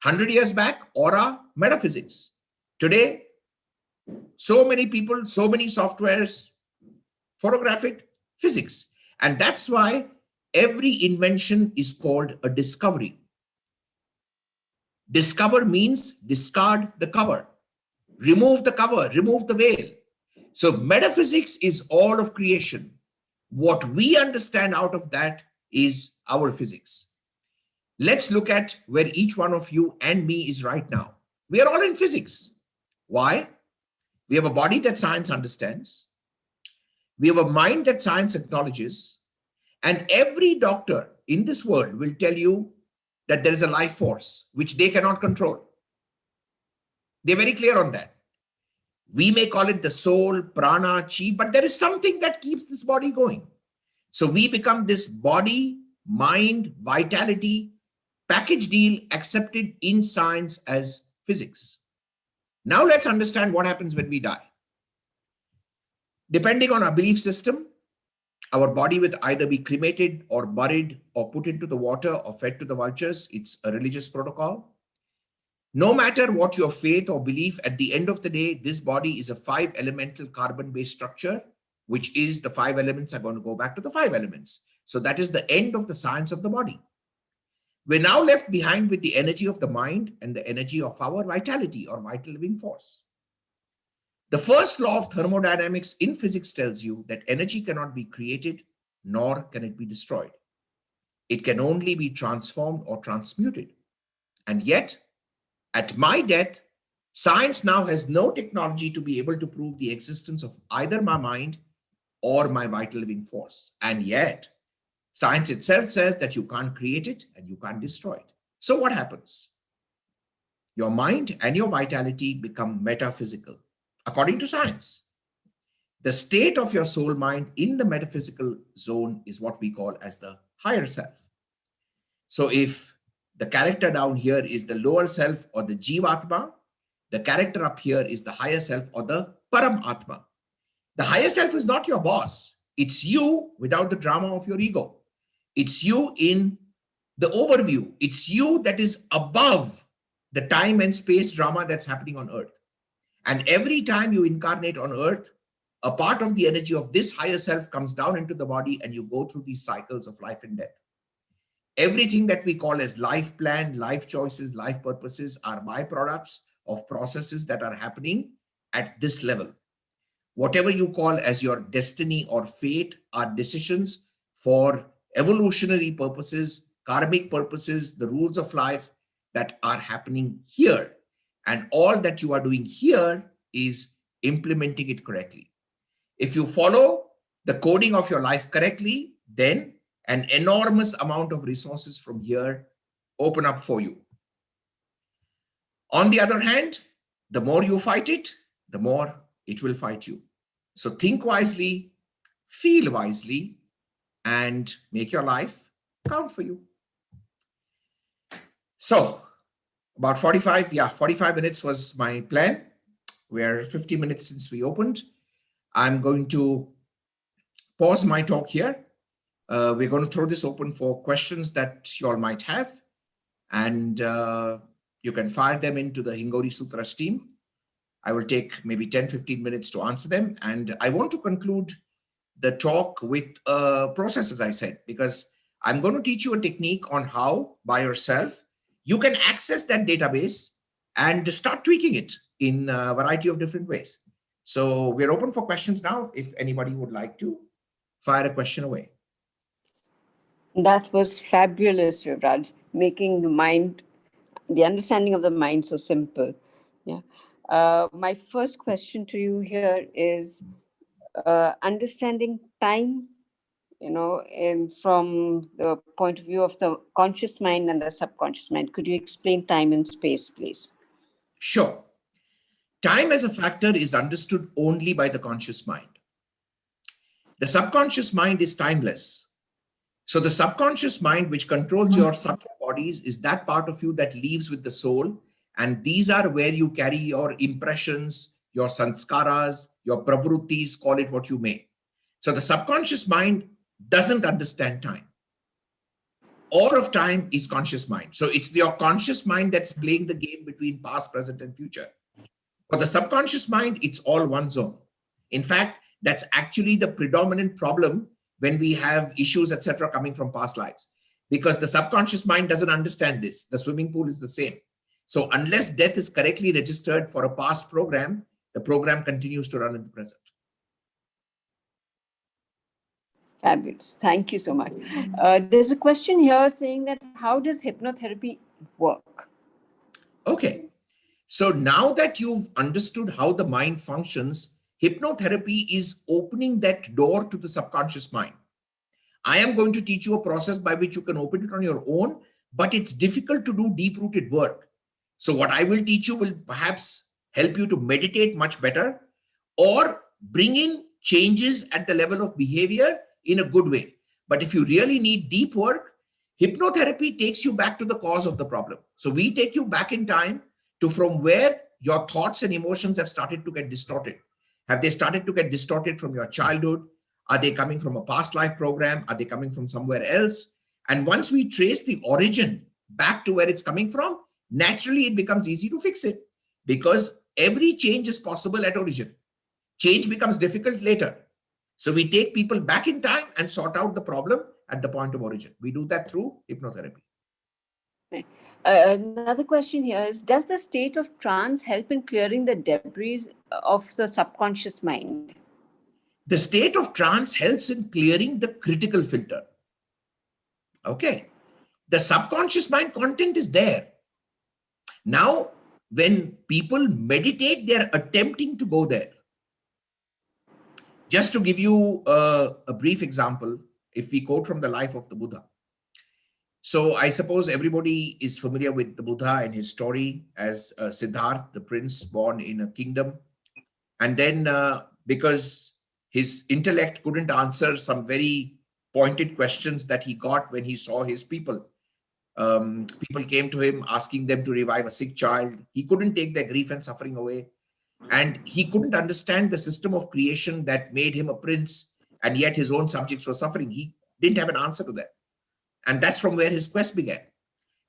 100 years back, aura, metaphysics. Today, so many people, so many softwares, photograph it, physics. And that's why every invention is called a discovery. Discover means discard the cover, remove the cover, remove the veil. So metaphysics is all of creation. What we understand out of that is our physics. Let's look at where each one of you and me is right now. We are all in physics. Why? We have a body that science understands. We have a mind that science acknowledges. And every doctor in this world will tell you that there is a life force which they cannot control. They're very clear on that. We may call it the soul, prana, chi, but there is something that keeps this body going. So we become this body, mind, vitality, package deal accepted in science as physics. Now let's understand what happens when we die. Depending on our belief system, our body will either be cremated or buried or put into the water or fed to the vultures. It's a religious protocol. No matter what your faith or belief, at the end of the day, this body is a 5-elemental carbon-based structure, which is the 5 elements are going to go back to the 5 elements. So that is the end of the science of the body. We're now left behind with the energy of the mind and the energy of our vitality or vital living force. The first law of thermodynamics in physics tells you that energy cannot be created, nor can it be destroyed. It can only be transformed or transmuted. And yet, at my death, science now has no technology to be able to prove the existence of either my mind or my vital living force. And yet, science itself says that you can't create it and you can't destroy it. So what happens? Your mind and your vitality become metaphysical. According to science, the state of your soul mind in the metaphysical zone is what we call as the higher self. So if the character down here is the lower self or the Jivatma, the character up here is the higher self or the Paramatma. The higher self is not your boss. It's you without the drama of your ego. It's you in the overview. It's you that is above the time and space drama that's happening on earth. And every time you incarnate on earth, a part of the energy of this higher self comes down into the body and you go through these cycles of life and death. Everything that we call as life plan, life choices, life purposes are byproducts of processes that are happening at this level. whatever you call as your destiny or fate, are decisions for evolutionary purposes, karmic purposes, the rules of life that are happening here. And all that you are doing here is implementing it correctly. If you follow the coding of your life correctly, then an enormous amount of resources from here open up for you. On the other hand, the more you fight it, the more it will fight you. So think wisely, feel wisely, and make your life count for you. So about 45 minutes was my plan. We're 50 minutes since we opened. I'm going to pause my talk here. We're going to throw this open for questions that you all might have. And you can fire them into the Hingori Sutras team. I will take maybe 10-15 minutes to answer them. And I want to conclude the talk with a process, as I said, because I'm going to teach you a technique on how, by yourself, you can access that database and start tweaking it in a variety of different ways. So we're open for questions now. If anybody would like to fire a question away. That was fabulous, Yuvraj, making the understanding of the mind so simple. Yeah. My first question to you here is understanding time, from the point of view of the conscious mind and the subconscious mind. Could you explain time and space, please? Sure. Time as a factor is understood only by the conscious mind. The subconscious mind is timeless. So the subconscious mind, which controls your subtle bodies, is that part of you that lives with the soul. And these are where you carry your impressions, your sanskaras, your pravrittis, call it what you may. So the subconscious mind doesn't understand time. All of time is conscious mind. So it's your conscious mind that's playing the game between past, present, and future. For the subconscious mind, it's all one zone. In fact, that's actually the predominant problem when we have issues, etc., coming from past lives, because the subconscious mind doesn't understand this. The swimming pool is the same. So unless death is correctly registered for a past program, the program continues to run in the present. Fabulous. Thank you so much. There's a question here saying that how does hypnotherapy work? Okay. So now that you've understood how the mind functions, hypnotherapy is opening that door to the subconscious mind. I am going to teach you a process by which you can open it on your own, but it's difficult to do deep-rooted work. So what I will teach you will perhaps help you to meditate much better or bring in changes at the level of behavior in a good way. But if you really need deep work, hypnotherapy takes you back to the cause of the problem. So we take you back in time to from where your thoughts and emotions have started to get distorted. Have they started to get distorted from your childhood? Are they coming from a past life program? Are they coming from somewhere else? And once we trace the origin back to where it's coming from, naturally it becomes easy to fix it, because every change is possible at origin. Change becomes difficult later. So we take people back in time and sort out the problem at the point of origin. We do that through hypnotherapy. Another question here is, does the state of trance help in clearing the debris of the subconscious mind? The state of trance helps in clearing the critical filter. Okay. The subconscious mind content is there. Now, when people meditate, they're attempting to go there. Just to give you a brief example, if we quote from the life of the Buddha. So I suppose everybody is familiar with the Buddha and his story as Siddhartha, the prince born in a kingdom. And then because his intellect couldn't answer some very pointed questions that he got when he saw his people. People came to him asking them to revive a sick child. He couldn't take their grief and suffering away. And he couldn't understand the system of creation that made him a prince, and yet his own subjects were suffering. He didn't have an answer to that. And that's from where his quest began.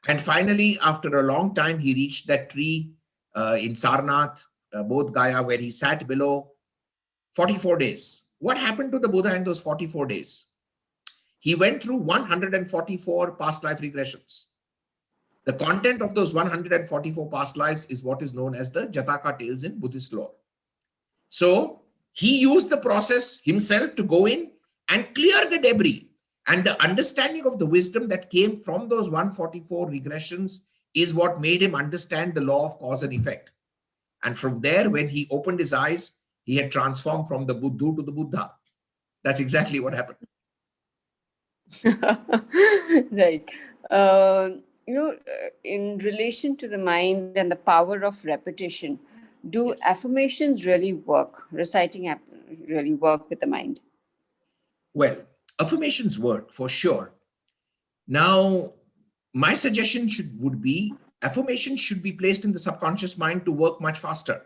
And finally, after a long time, he reached that tree in Sarnath, Bodh Gaya, where he sat below 44 days. What happened to the Buddha in those 44 days? He went through 144 past life regressions. The content of those 144 past lives is what is known as the Jataka tales in Buddhist lore. So He used the process himself to go in and clear the debris. And the understanding of the wisdom that came from those 144 regressions is what made him understand the law of cause and effect. And from there, when he opened his eyes, he had transformed from the Buddhu to the Buddha. That's exactly what happened. Right. In relation to the mind and the power of repetition, do Yes. affirmations really work? Reciting really work with the mind? Well, affirmations work for sure. Now, my suggestion would be affirmations should be placed in the subconscious mind to work much faster.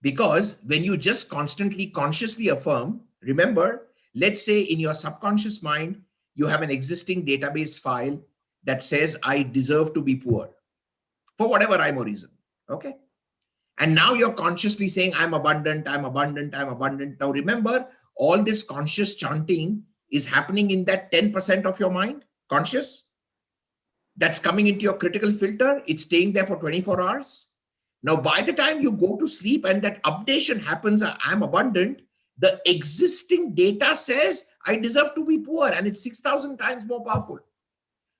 Because when you just constantly consciously affirm, remember, let's say in your subconscious mind, you have an existing database file that says, I deserve to be poor for whatever rhyme or reason. Okay. And now you're consciously saying, I'm abundant, I'm abundant, I'm abundant. Now remember, all this conscious chanting is happening in that 10% of your mind, conscious. That's coming into your critical filter. It's staying there for 24 hours. Now, by the time you go to sleep and that updation happens, I'm abundant, the existing data says, I deserve to be poor, and it's 6,000 times more powerful.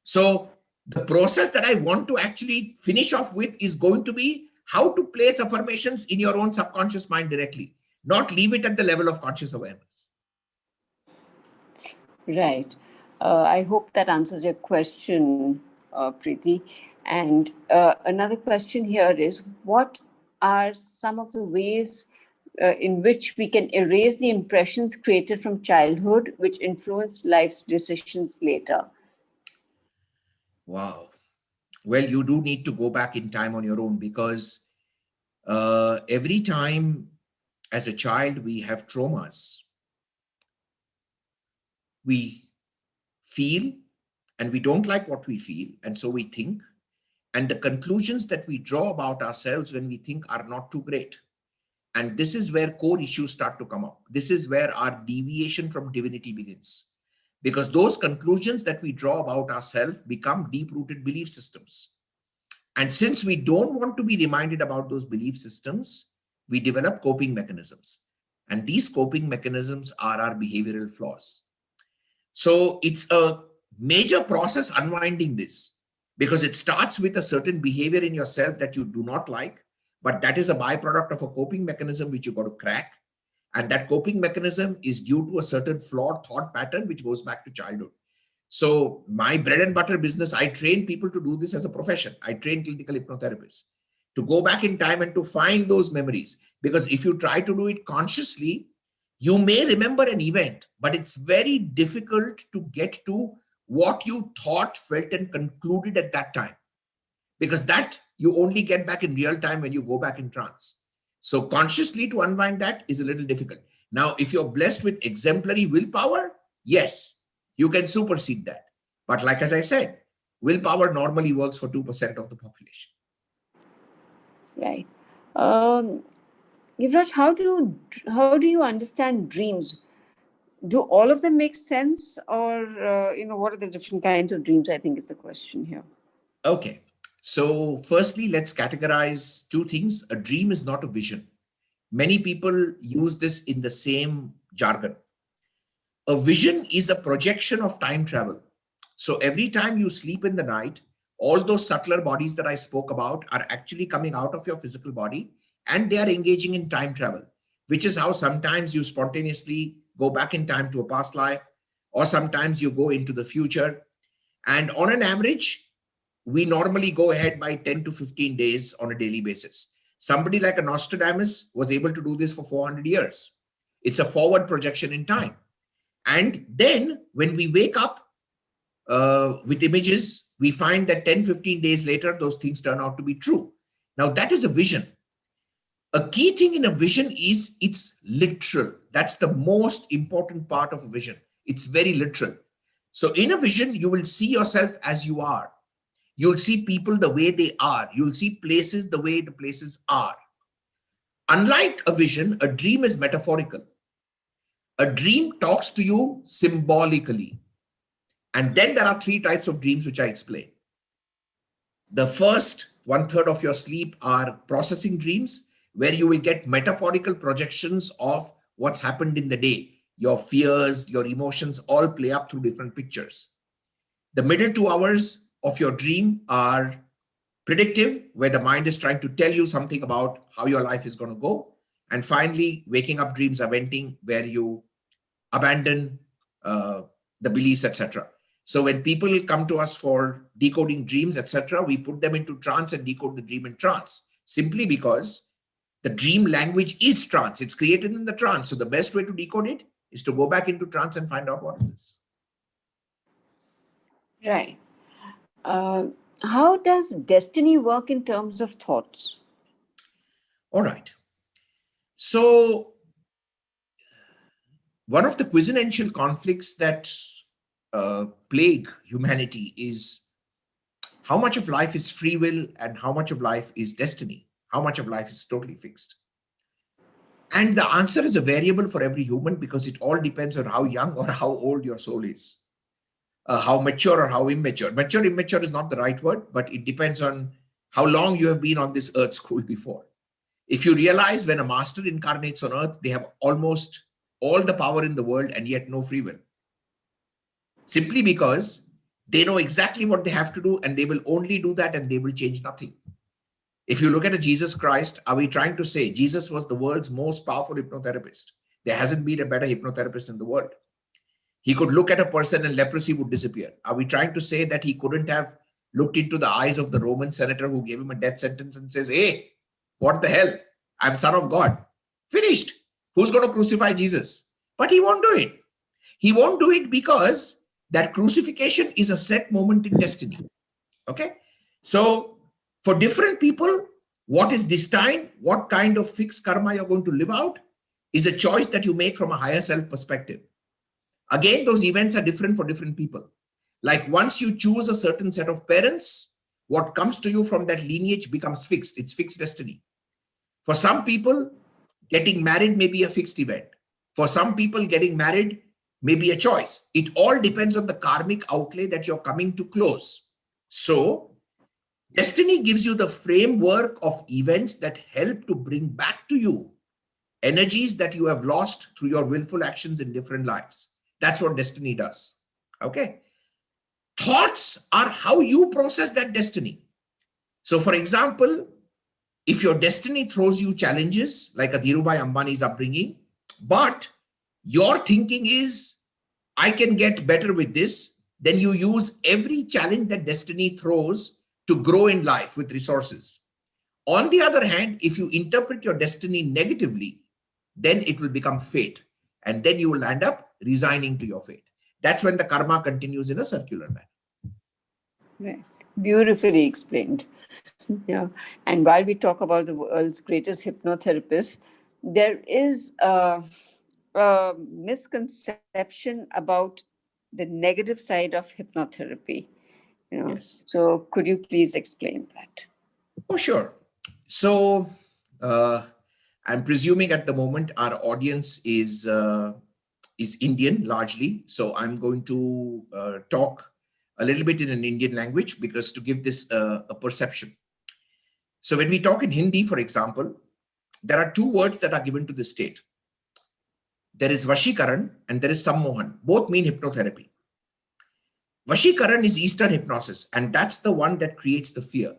So the process that I want to actually finish off with is going to be how to place affirmations in your own subconscious mind directly, not leave it at the level of conscious awareness. Right. I hope that answers your question, Preeti. And another question here is, what are some of the ways in which we can erase the impressions created from childhood which influence life's decisions later? Wow. Well, you do need to go back in time on your own, because every time as a child we have traumas, we feel and we don't like what we feel, and so we think, and the conclusions that we draw about ourselves when we think are not too great. And this is where core issues start to come up. This is where our deviation from divinity begins, because those conclusions that we draw about ourselves become deep-rooted belief systems. And since we don't want to be reminded about those belief systems, we develop coping mechanisms. And these coping mechanisms are our behavioral flaws. So it's a major process unwinding this, because it starts with a certain behavior in yourself that you do not like, but that is a byproduct of a coping mechanism which you got to crack. And that coping mechanism is due to a certain flawed thought pattern which goes back to childhood. So my bread and butter business, I train people to do this as a profession. I train clinical hypnotherapists to go back in time and to find those memories. Because if you try to do it consciously, you may remember an event, but it's very difficult to get to what you thought, felt, and concluded at that time. Because that you only get back in real time when you go back in trance. So consciously to unwind that is a little difficult. Now, if you're blessed with exemplary willpower, yes, you can supersede that. But like as I said, willpower normally works for 2% of the population. Right. Yuvraj, how do you understand dreams? Do all of them make sense, or what are the different kinds of dreams? I think is the question here. Okay. So firstly, let's categorize two things. A dream is not a vision. Many people use this in the same jargon. A vision is a projection of time travel. So every time you sleep in the night, all those subtler bodies that I spoke about are actually coming out of your physical body, and they are engaging in time travel, which is how sometimes you spontaneously go back in time to a past life, or sometimes you go into the future. And on an average, we normally go ahead by 10 to 15 days on a daily basis. Somebody like a Nostradamus was able to do this for 400 years. It's a forward projection in time. And then when we wake up with images, we find that 10, 15 days later, those things turn out to be true. Now that is a vision. A key thing in a vision is it's literal. That's the most important part of a vision. It's very literal. So in a vision, you will see yourself as you are. You'll see people the way they are. You'll see places the way the places are. Unlike a vision, a dream is metaphorical. A dream talks to you symbolically. And then there are three types of dreams which I explain. The first 1/3 of your sleep are processing dreams. where you will get metaphorical projections of what's happened in the day. Your fears, your emotions all play up through different pictures. The middle 2 hours of your dream are predictive, where the mind is trying to tell you something about how your life is going to go. And finally, waking up dreams are venting, where you abandon the beliefs, etc. So when people come to us for decoding dreams, etc., we put them into trance and decode the dream in trance, simply because the dream language is trance. It's created in the trance. So the best way to decode it is to go back into trance and find out what it is. Right. How does destiny work in terms of thoughts? All right. So one of the quintessential conflicts that plague humanity is how much of life is free will and how much of life is destiny, how much of life is totally fixed. And the answer is a variable for every human, because it all depends on how young or how old your soul is, how mature or how immature. Mature, immature is not the right word, but it depends on how long you have been on this earth school before. If you realize when a master incarnates on earth, they have almost all the power in the world and yet no free will. Simply because they know exactly what they have to do, and they will only do that, and they will change nothing. If you look at a Jesus Christ, are we trying to say Jesus was the world's most powerful hypnotherapist? There hasn't been a better hypnotherapist in the world. He could look at a person and leprosy would disappear. Are we trying to say that he couldn't have looked into the eyes of the Roman senator who gave him a death sentence and says, hey, what the hell? I'm son of God. Finished. Who's going to crucify Jesus? But he won't do it. He won't do it because that crucifixion is a set moment in destiny. Okay? So for different people, what is destined, what kind of fixed karma you're going to live out, is a choice that you make from a higher self perspective. Again, those events are different for different people. Like once you choose a certain set of parents, what comes to you from that lineage becomes fixed. It's fixed destiny. For some people, getting married may be a fixed event. For some people, getting married may be a choice. It all depends on the karmic outlay that you're coming to close. So destiny gives you the framework of events that help to bring back to you energies that you have lost through your willful actions in different lives. That's what destiny does. Okay. Thoughts are how you process that destiny. So for example, if your destiny throws you challenges like a Dhirubhai Ambani's upbringing, but your thinking is, I can get better with this, then you use every challenge that destiny throws to grow in life with resources. On the other hand, if you interpret your destiny negatively, then it will become fate. And then you will end up resigning to your fate. That's when the karma continues in a circular manner. Right. Beautifully explained. Yeah. And while we talk about the world's greatest hypnotherapist, there is a misconception about the negative side of hypnotherapy. Yes. So could you please explain that? Oh, sure. So I'm presuming at the moment our audience is Indian largely. So I'm going to talk a little bit in an Indian language, because to give this a perception. So when we talk in Hindi, for example, there are two words that are given to the state. There is Vashikaran and there is Sammohan. Both mean hypnotherapy. Vashikaran is Eastern hypnosis, and that's the one that creates the fear.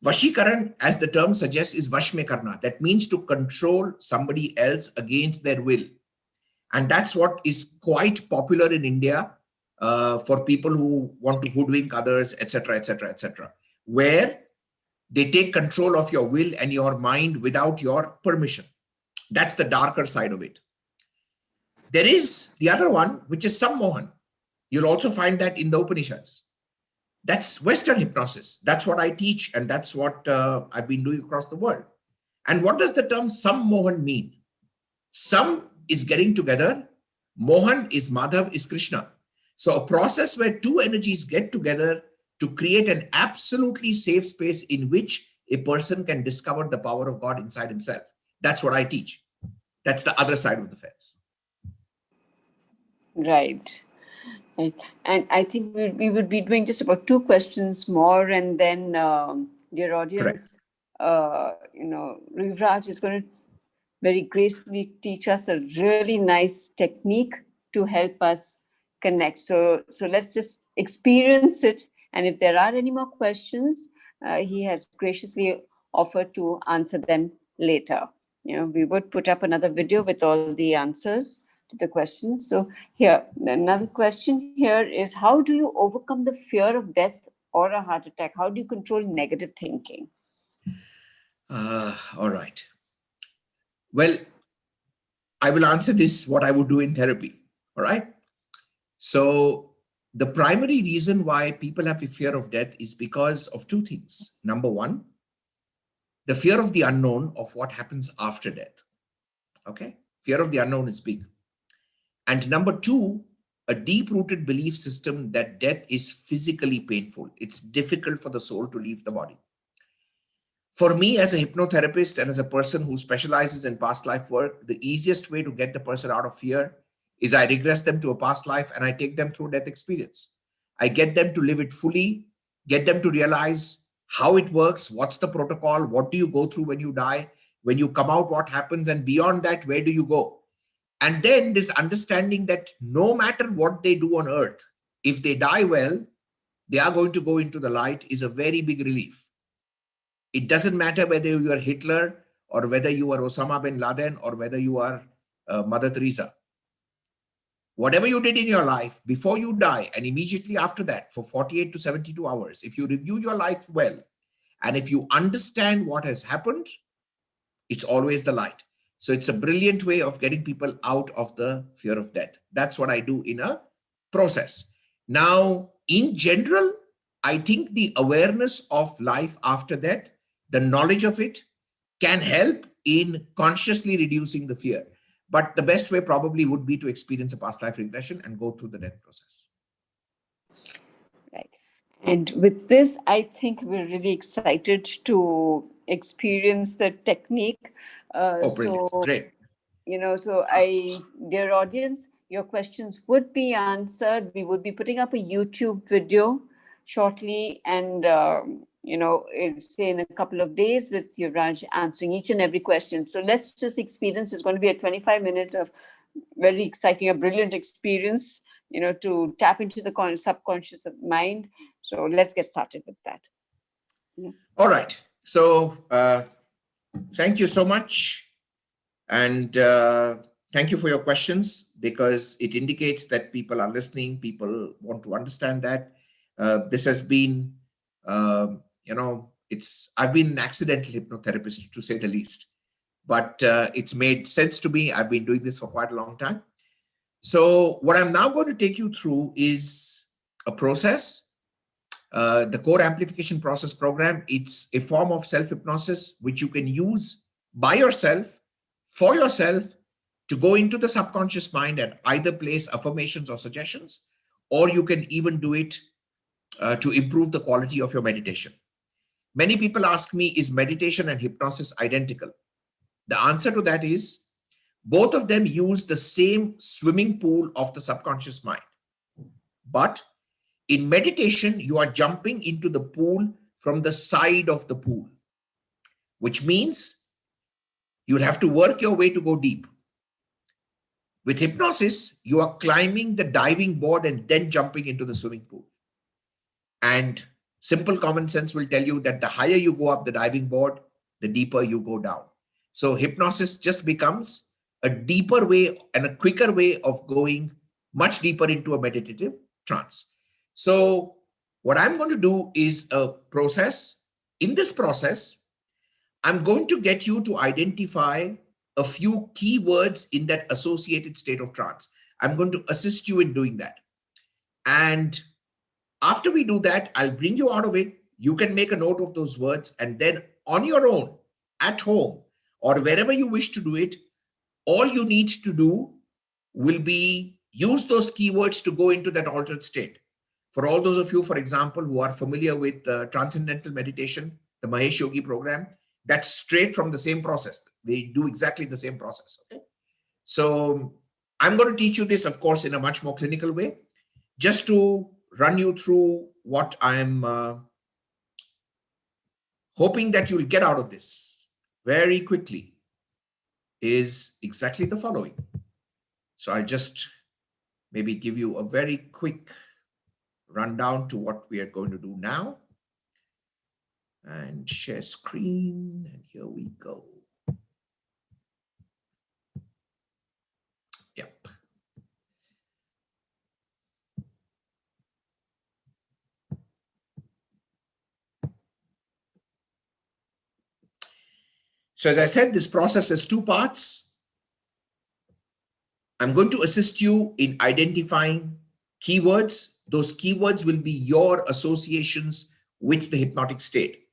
Vashikaran, as the term suggests, is Vash mein karna. That means to control somebody else against their will. And that's what is quite popular in India for people who want to hoodwink others, etc., etc., etc., where they take control of your will and your mind without your permission. That's the darker side of it. There is the other one, which is Sammohan. You'll also find that in the Upanishads. That's Western hypnosis. That's what I teach, and that's what I've been doing across the world. And what does the term Sammohan mean? Sam is getting together. Mohan is Madhav, is Krishna. So a process where two energies get together to create an absolutely safe space in which a person can discover the power of God inside himself. That's what I teach. That's the other side of the fence. Right. Right. And I think we would be doing just about 2 questions more, and then, dear audience, Yuvraj is going to very gracefully teach us a really nice technique to help us connect. So let's just experience it. And if there are any more questions, he has graciously offered to answer them later. We would put up another video with all the answers to the questions. So here, another question here is, how do you overcome the fear of death or a heart attack? How do you control negative thinking? All right. Well, I will answer this, what I would do in therapy. All right. So the primary reason why people have a fear of death is because of two things. Number one, the fear of the unknown of what happens after death. Okay. Fear of the unknown is big. And number two, a deep-rooted belief system that death is physically painful. It's difficult for the soul to leave the body. For me, as a hypnotherapist and as a person who specializes in past life work, the easiest way to get the person out of fear is I regress them to a past life and I take them through death experience. I get them to live it fully, get them to realize how it works, what's the protocol, what do you go through when you die, when you come out, what happens, and beyond that, where do you go? And then this understanding that no matter what they do on earth, if they die well, they are going to go into the light is a very big relief. It doesn't matter whether you are Hitler or whether you are Osama bin Laden or whether you are Mother Teresa. Whatever you did in your life before you die and immediately after that for 48 to 72 hours, if you review your life well, and if you understand what has happened, it's always the light. So it's a brilliant way of getting people out of the fear of death. That's what I do in a process. Now, in general, I think the awareness of life after death, the knowledge of it, can help in consciously reducing the fear. But the best way probably would be to experience a past life regression and go through the death process. Right. And with this, I think we're really excited to experience the technique. Brilliant. Great. Dear audience, your questions would be answered. We would be putting up a YouTube video shortly, and say in a couple of days with Yuvraj answering each and every question. So let's just experience. It's going to be a 25-minute of very exciting, a brilliant experience, to tap into the subconscious of mind. So let's get started with that. Yeah. All right. So thank you so much. And thank you for your questions, because it indicates that people are listening. People want to understand that. This has been, I've been an accidental hypnotherapist, to say the least. But it's made sense to me. I've been doing this for quite a long time. So what I'm now going to take you through is a process, the core amplification process program. It's a form of self-hypnosis which you can use by yourself, for yourself, to go into the subconscious mind and either place affirmations or suggestions, or you can even do it to improve the quality of your meditation. Many people ask me, is meditation and hypnosis identical? The answer to that is, both of them use the same swimming pool of the subconscious mind. But in meditation, you are jumping into the pool from the side of the pool, which means you'll have to work your way to go deep. With hypnosis, you are climbing the diving board and then jumping into the swimming pool. And simple common sense will tell you that the higher you go up the diving board, the deeper you go down. So hypnosis just becomes a deeper way and a quicker way of going much deeper into a meditative trance. So what I'm going to do is a process. In this process, I'm going to get you to identify a few keywords in that associated state of trance. I'm going to assist you in doing that. And after we do that, I'll bring you out of it. You can make a note of those words, and then on your own, at home, or wherever you wish to do it, all you need to do will be use those keywords to go into that altered state. For all those of you, for example, who are familiar with transcendental meditation, the Mahesh Yogi program, that's straight from the same process. They do exactly the same process. Okay? So I'm going to teach you this, of course, in a much more clinical way, just to run you through what I'm hoping that you'll get out of this very quickly, is exactly the following. So I'll just maybe give you a very quick rundown to what we are going to do now. And share screen, and here we go. Yep. So as I said, this process has two parts. I'm going to assist you in identifying keywords. Those keywords will be your associations with the hypnotic state.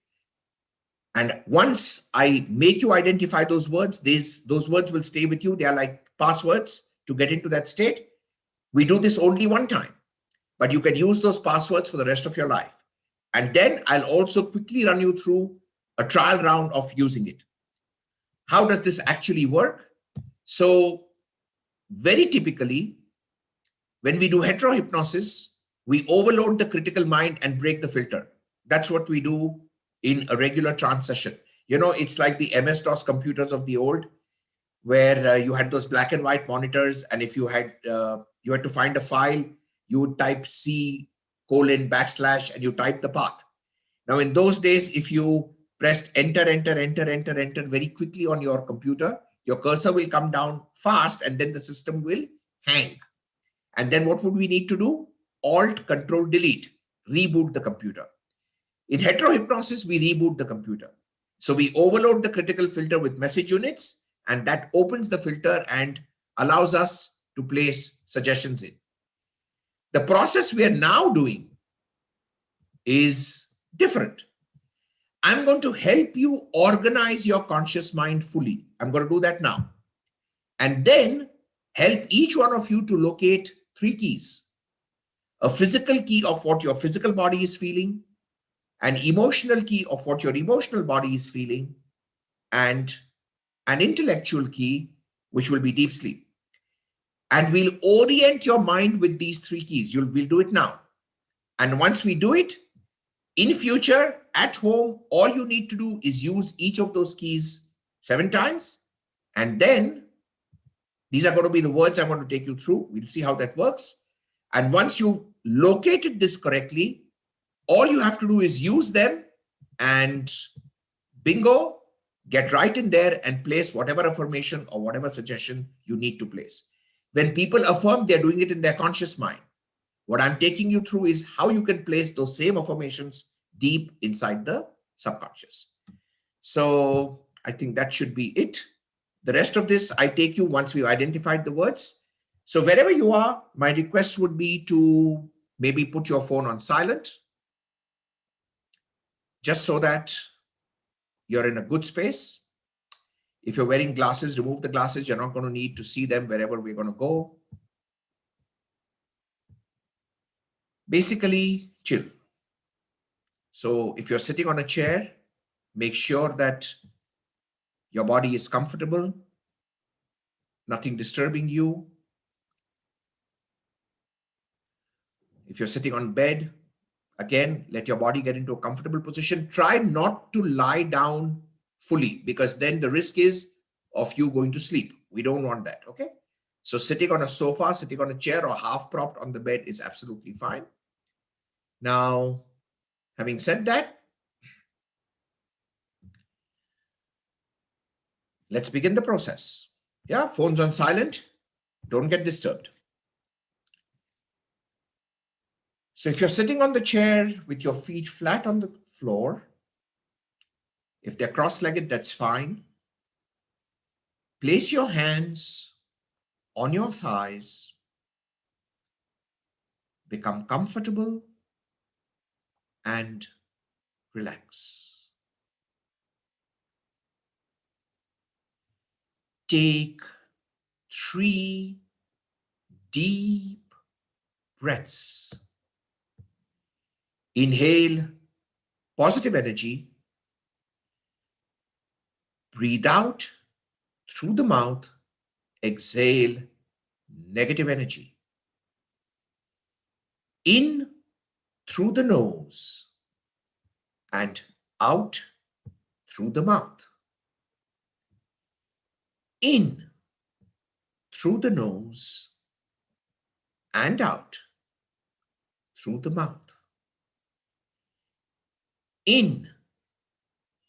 And once I make you identify those words, those words will stay with you. They are like passwords to get into that state. We do this only one time, but you can use those passwords for the rest of your life. And then I'll also quickly run you through a trial round of using it. How does this actually work? So very typically, when we do heterohypnosis, we overload the critical mind and break the filter. That's what we do in a regular trance session. You know, it's like the MS-DOS computers of the old, where you had those black and white monitors, and if you had to find a file, you would type C:\/ and you type the path. Now, in those days, if you pressed enter very quickly on your computer, your cursor will come down fast, and then the system will hang. And then what would we need to do? Alt, Control, Delete, reboot the computer. In heterohypnosis, we reboot the computer. So we overload the critical filter with message units, and that opens the filter and allows us to place suggestions in. The process we are now doing is different. I'm going to help you organize your conscious mind fully. I'm going to do that now. And then help each one of you to locate three keys: a physical key of what your physical body is feeling, an emotional key of what your emotional body is feeling, and an intellectual key, which will be deep sleep. And we'll orient your mind with these three keys. We'll do it now. And once we do it, in future, at home, all you need to do is use each of those keys 7 times. And then these are going to be the words I'm going to take you through. We'll see how that works. And once you've located this correctly, all you have to do is use them and bingo, get right in there and place whatever affirmation or whatever suggestion you need to place. When people affirm, they're doing it in their conscious mind. What I'm taking you through is how you can place those same affirmations deep inside the subconscious. So I think that should be it. The rest of this, I take you once we've identified the words. So wherever you are, my request would be to maybe put your phone on silent, just so that you're in a good space. If you're wearing glasses, remove the glasses. You're not going to need to see them wherever we're going to go. Basically, chill. So if you're sitting on a chair, make sure that your body is comfortable, nothing disturbing you. If you're sitting on bed, again, let your body get into a comfortable position. Try not to lie down fully, because then the risk is of you going to sleep. We don't want that, okay? So sitting on a sofa, sitting on a chair, or half propped on the bed is absolutely fine. Now, having said that, let's begin the process. Yeah, phones on silent. Don't get disturbed. So if you're sitting on the chair with your feet flat on the floor, if they're cross-legged, that's fine. Place your hands on your thighs. Become comfortable and relax. Take 3 deep breaths. Inhale positive energy. Breathe out through the mouth. Exhale negative energy. In through the nose and out through the mouth. In through the nose and out through the mouth. In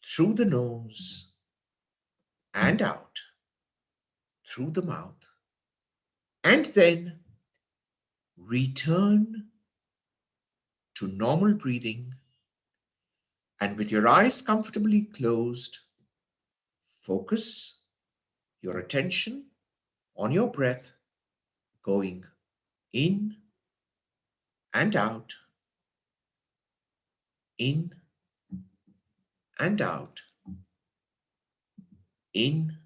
through the nose and out through the mouth. And then return to normal breathing, and with your eyes comfortably closed, focus your attention on your breath going in and out, in and out, in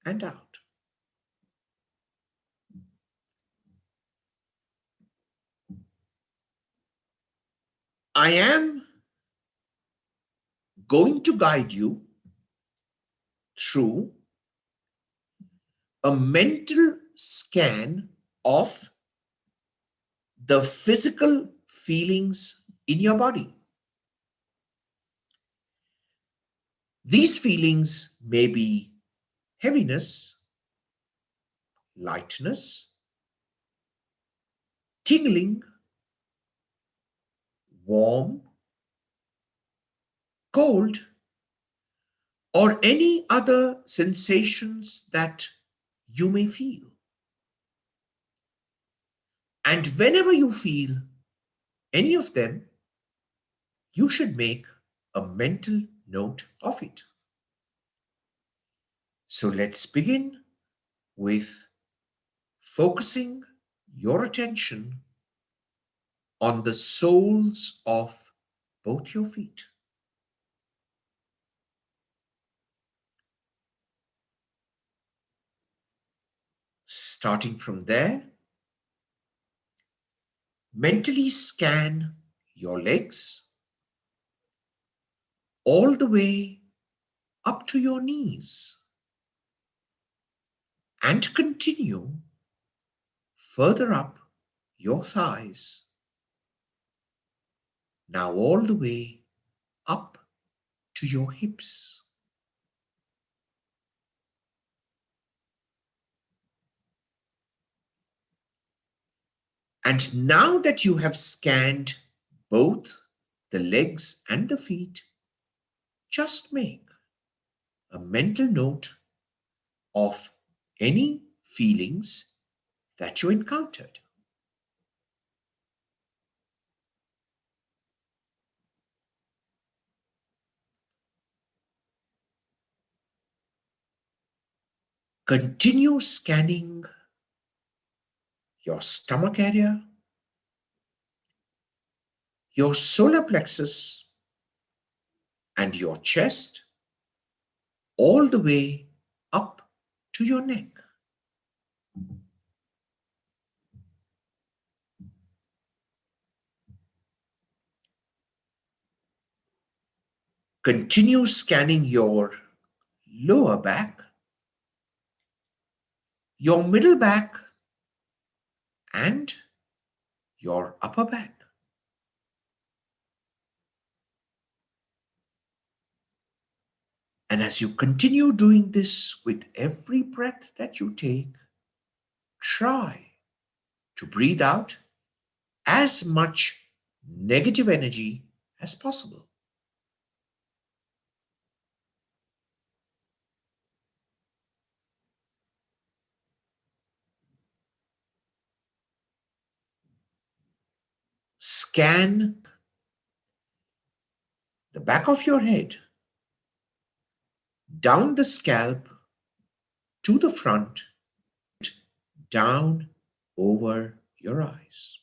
and out. I am going to guide you through a mental scan of the physical feelings in your body. These feelings may be heaviness, lightness, tingling, warm, cold, or any other sensations that you may feel. And whenever you feel any of them, you should make a mental note of it. So let's begin with focusing your attention on the soles of both your feet. Starting from there, mentally scan your legs all the way up to your knees and continue further up your thighs. Now all the way up to your hips. And now that you have scanned both the legs and the feet, just make a mental note of any feelings that you encountered. Continue scanning your stomach area, your solar plexus, and your chest, all the way up to your neck. Continue scanning your lower back, your middle back, and your upper back. And as you continue doing this with every breath that you take, try to breathe out as much negative energy as possible. Scan the back of your head, down the scalp, to the front, down over your eyes.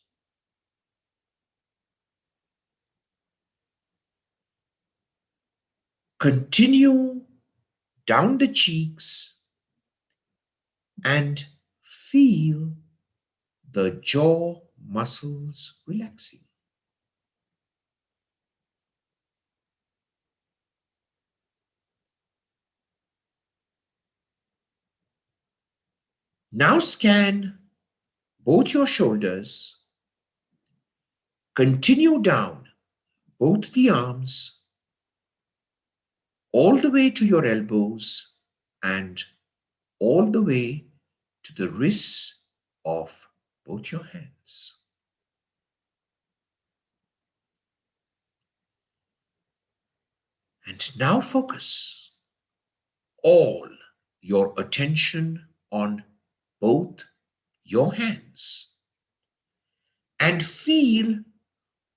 Continue down the cheeks and feel the jaw muscles relaxing. Now scan both your shoulders. Continue down both the arms all the way to your elbows and all the way to the wrists of both your hands. And now focus all your attention on both your hands and feel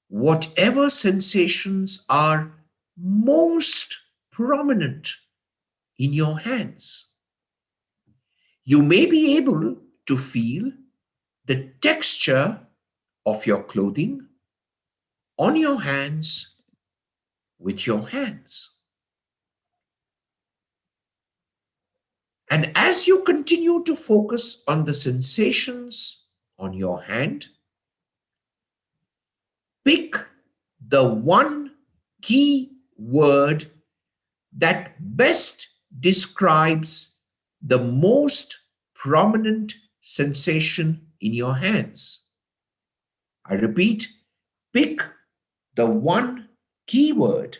whatever sensations are most prominent in your hands. You may be able to feel the texture of your clothing on your hands with your hands. And as you continue to focus on the sensations on your hand, pick the one key word that best describes the most prominent sensation in your hands. I repeat, pick the one keyword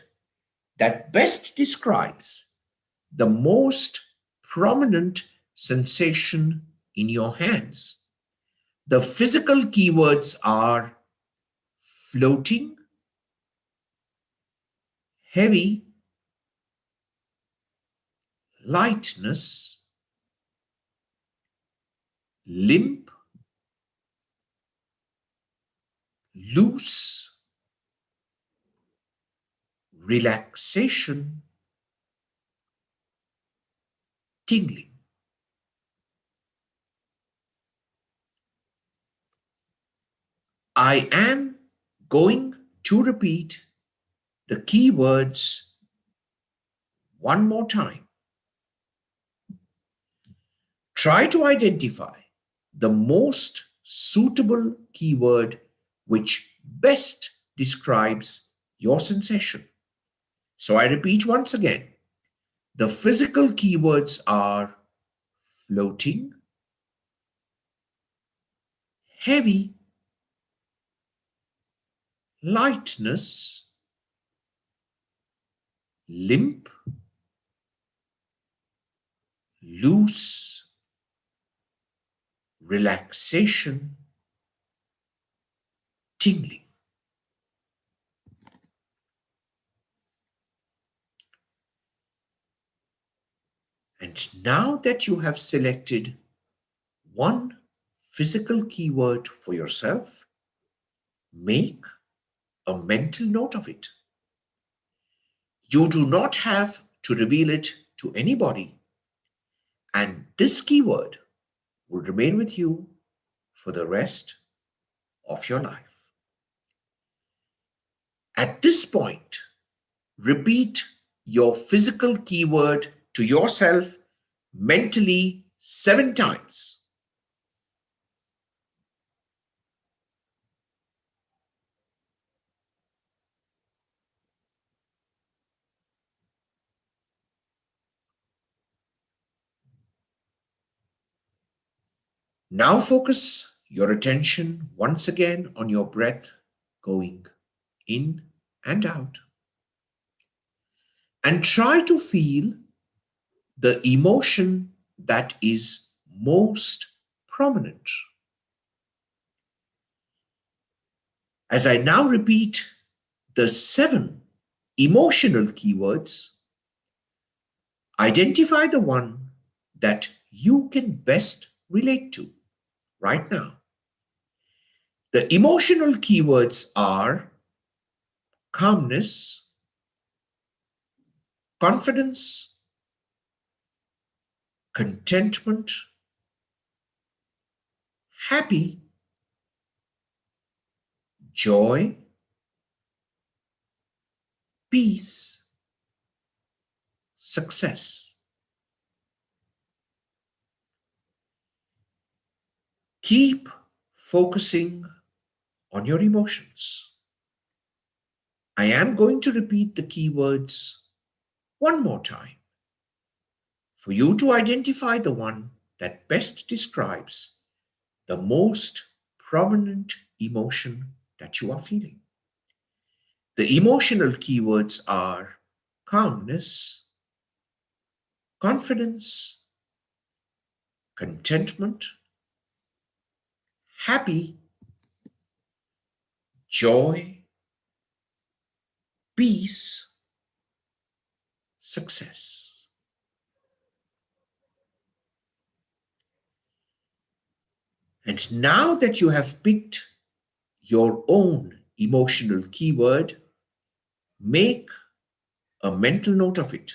that best describes the most prominent sensation in your hands. The physical keywords are floating, heavy, lightness, limp, loose, relaxation, tingling. I am going to repeat the keywords one more time. Try to identify the most suitable keyword which best describes your sensation. So I repeat once again, the physical keywords are floating, heavy, lightness, limp, loose, relaxation, tingling. And now that you have selected one physical keyword for yourself, make a mental note of it. You do not have to reveal it to anybody, and this keyword will remain with you for the rest of your life. At this point, repeat your physical keyword to yourself mentally 7 times. Now focus your attention once again on your breath going in and out. And try to feel the emotion that is most prominent. As I now repeat the 7 emotional keywords, identify the one that you can best relate to right now. The emotional keywords are calmness, confidence, contentment, happy, joy, peace, success. Keep focusing on your emotions. I am going to repeat the keywords one more time for you to identify the one that best describes the most prominent emotion that you are feeling. The emotional keywords are calmness, confidence, contentment, happy, joy, peace, success. And now that you have picked your own emotional keyword, make a mental note of it.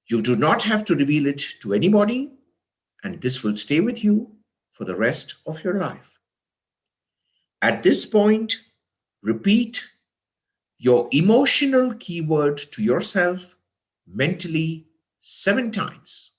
You do not have to reveal it to anybody, and this will stay with you for the rest of your life. At this point, repeat your emotional keyword to yourself mentally 7 times.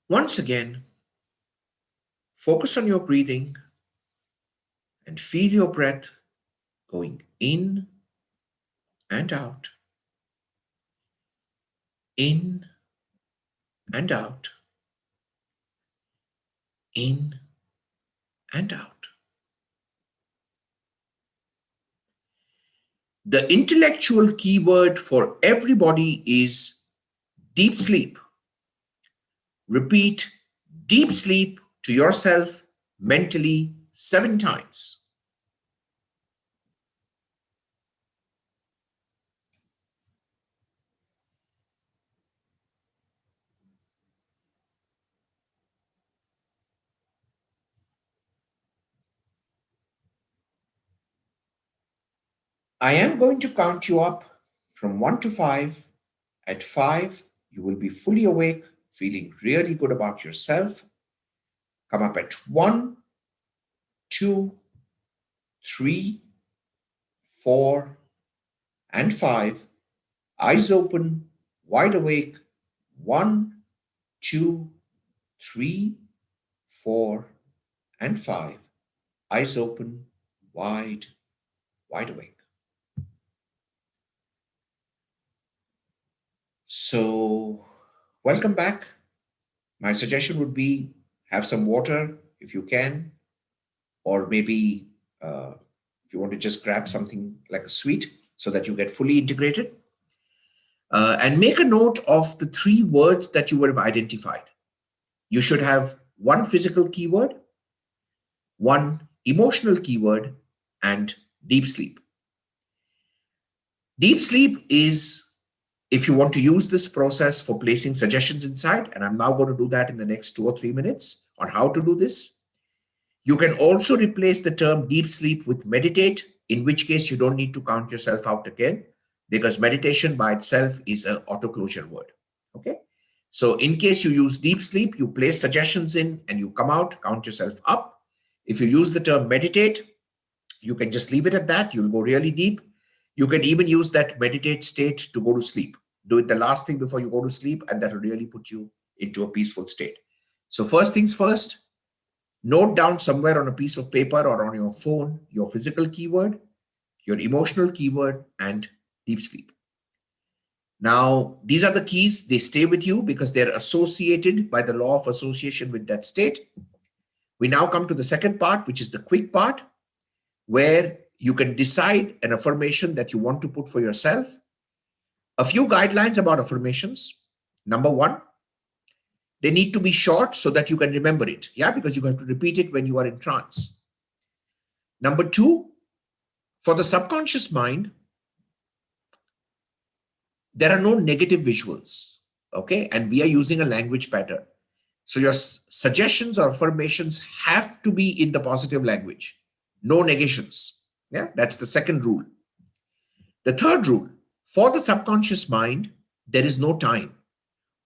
Once again, focus on your breathing and feel your breath going in and out, in and out, in and out. The intellectual keyword for everybody is deep sleep. Repeat deep sleep to yourself mentally 7 times. I am going to count you up from 1 to 5. At 5, you will be fully awake, feeling really good about yourself. Come up at 1, 2, 3, 4, and 5. Eyes open, wide awake. 1, 2, 3, 4, and 5. Eyes open, wide awake. So, welcome back. My suggestion would be have some water if you can, or maybe if you want to just grab something like a sweet so that you get fully integrated. And make a note of the 3 words that you would have identified. You should have 1 physical keyword, 1 emotional keyword, and deep sleep. Deep sleep is, if you want to use this process for placing suggestions inside, and I'm now going to do that in the next 2 or 3 minutes on how to do this. You can also replace the term deep sleep with meditate, in which case you don't need to count yourself out again, because meditation by itself is an auto-closure word. Okay. So in case you use deep sleep, you place suggestions in and you come out, count yourself up. If you use the term meditate, you can just leave it at that. You'll go really deep. You can even use that meditate state to go to sleep. Do it the last thing before you go to sleep, and that will really put you into a peaceful state. So first things first, note down somewhere on a piece of paper or on your phone your physical keyword, your emotional keyword, and deep sleep. Now, these are the keys. They stay with you because they're associated by the law of association with that state. We now come to the second part, which is the quick part, where you can decide an affirmation that you want to put for yourself. A few guidelines about affirmations. Number 1, they need to be short so that you can remember it. Yeah, because you have to repeat it when you are in trance. Number 2, for the subconscious mind, there are no negative visuals. Okay, and we are using a language pattern. So your suggestions or affirmations have to be in the positive language. No negations. Yeah, that's the second rule. The third rule, for the subconscious mind, there is no time,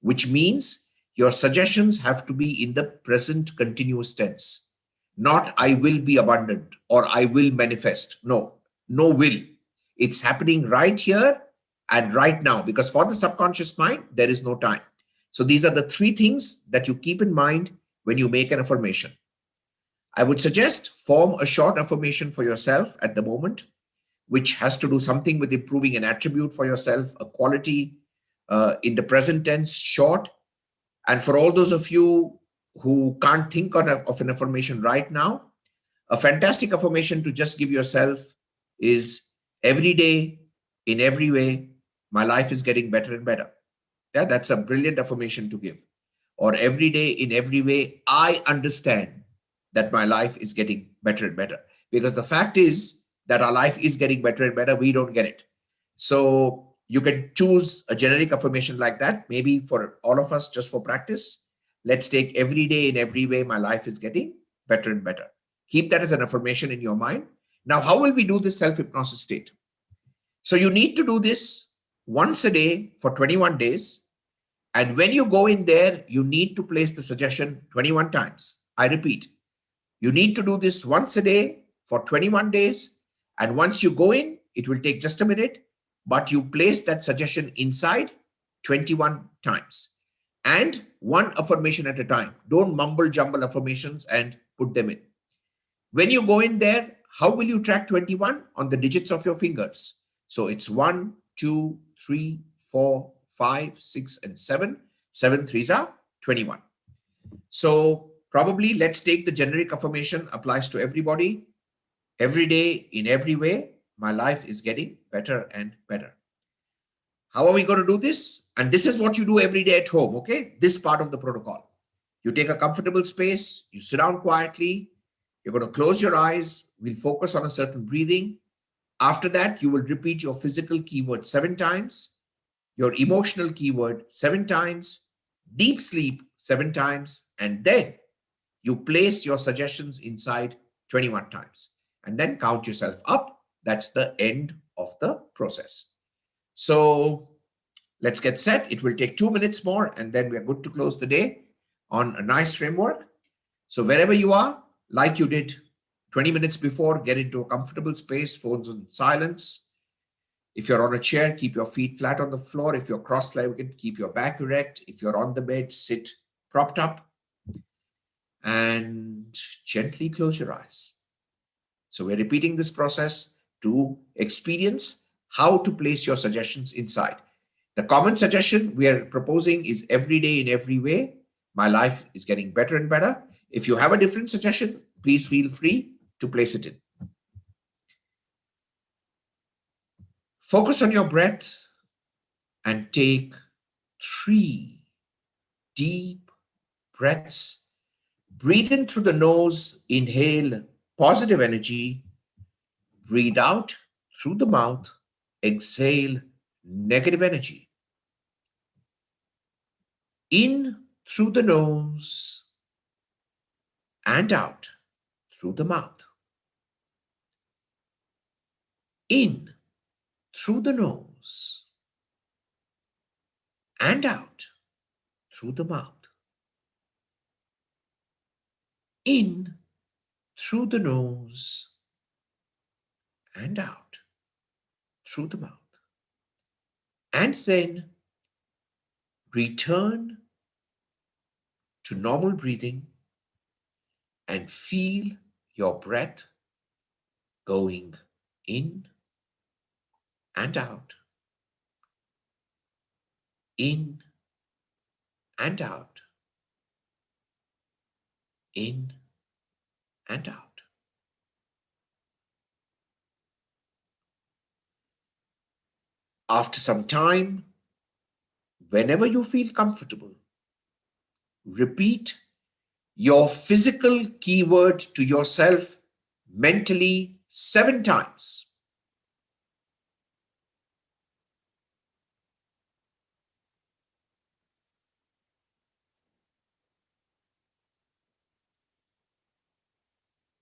which means your suggestions have to be in the present continuous tense, not I will be abundant or I will manifest. No will. It's happening right here and right now, because for the subconscious mind, there is no time. So these are the 3 things that you keep in mind when you make an affirmation. I would suggest form a short affirmation for yourself at the moment, which has to do something with improving an attribute for yourself, a quality in the present tense, short. And for all those of you who can't think of an affirmation right now, a fantastic affirmation to just give yourself is, every day, in every way, my life is getting better and better. Yeah, that's a brilliant affirmation to give. Or every day, in every way, I understand that my life is getting better and better. Because the fact is that our life is getting better and better, we don't get it. So you can choose a generic affirmation like that, maybe for all of us, just for practice. Let's take every day, in every way, my life is getting better and better. Keep that as an affirmation in your mind. Now, how will we do this self-hypnosis state? So you need to do this once a day for 21 days. And when you go in there, you need to place the suggestion 21 times. I repeat, you need to do this once a day for 21 days. And once you go in, it will take just a minute, but you place that suggestion inside 21 times. And one affirmation at a time. Don't mumble jumble affirmations and put them in. When you go in there, how will you track 21? On the digits of your fingers. So it's 1, 2, 3, 4, 5, 6, and 7. 7 threes are 21. So probably let's take the generic affirmation, applies to everybody. Every day, in every way, my life is getting better and better. How are we going to do this? And this is what you do every day at home, okay? This part of the protocol. You take a comfortable space, you sit down quietly, you're going to close your eyes, we'll focus on a certain breathing. After that, you will repeat your physical keyword 7 times, your emotional keyword 7 times, deep sleep 7 times, and then you place your suggestions inside 21 times. And then count yourself up. That's the end of the process. So let's get set. It will take 2 minutes more, and then we're good to close the day on a nice framework. So wherever you are, like you did 20 minutes before, get into a comfortable space, phones on silence. If you're on a chair, keep your feet flat on the floor. If you're cross-legged, keep your back erect. If you're on the bed, sit propped up and gently close your eyes. So we're repeating this process to experience how to place your suggestions inside. The common suggestion we are proposing is every day, in every way, my life is getting better and better. If you have a different suggestion, please feel free to place it in. Focus on your breath and take 3 deep breaths. Breathe in through the nose, inhale positive energy. Breathe out through the mouth, exhale negative energy. In through the nose and out through the mouth. In through the nose and out through the mouth. In through the nose and out through the mouth. And then return to normal breathing and feel your breath going in and out, in and out, in and out. After some time, whenever you feel comfortable, repeat your physical keyword to yourself mentally 7 times.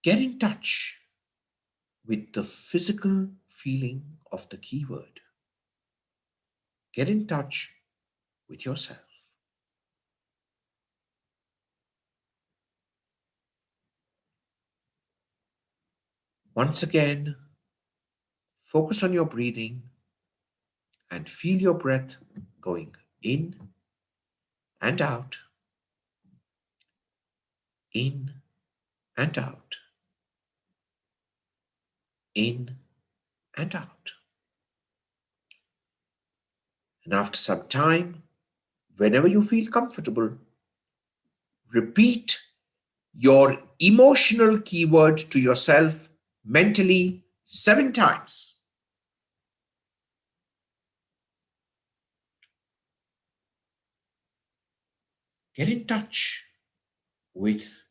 Get in touch with the physical feeling of the keyword. Get in touch with yourself. Once again, focus on your breathing and feel your breath going in and out, in and out. In and out. And after some time, whenever you feel comfortable, repeat your emotional keyword to yourself mentally 7 times. Get in touch with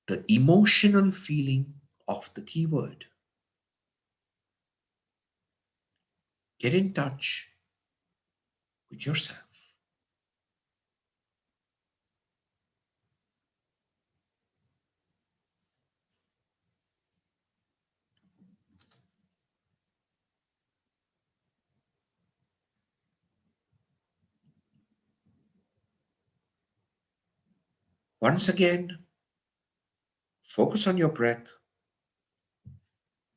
the emotional feeling of the keyword. Get in touch with yourself. Once again, focus on your breath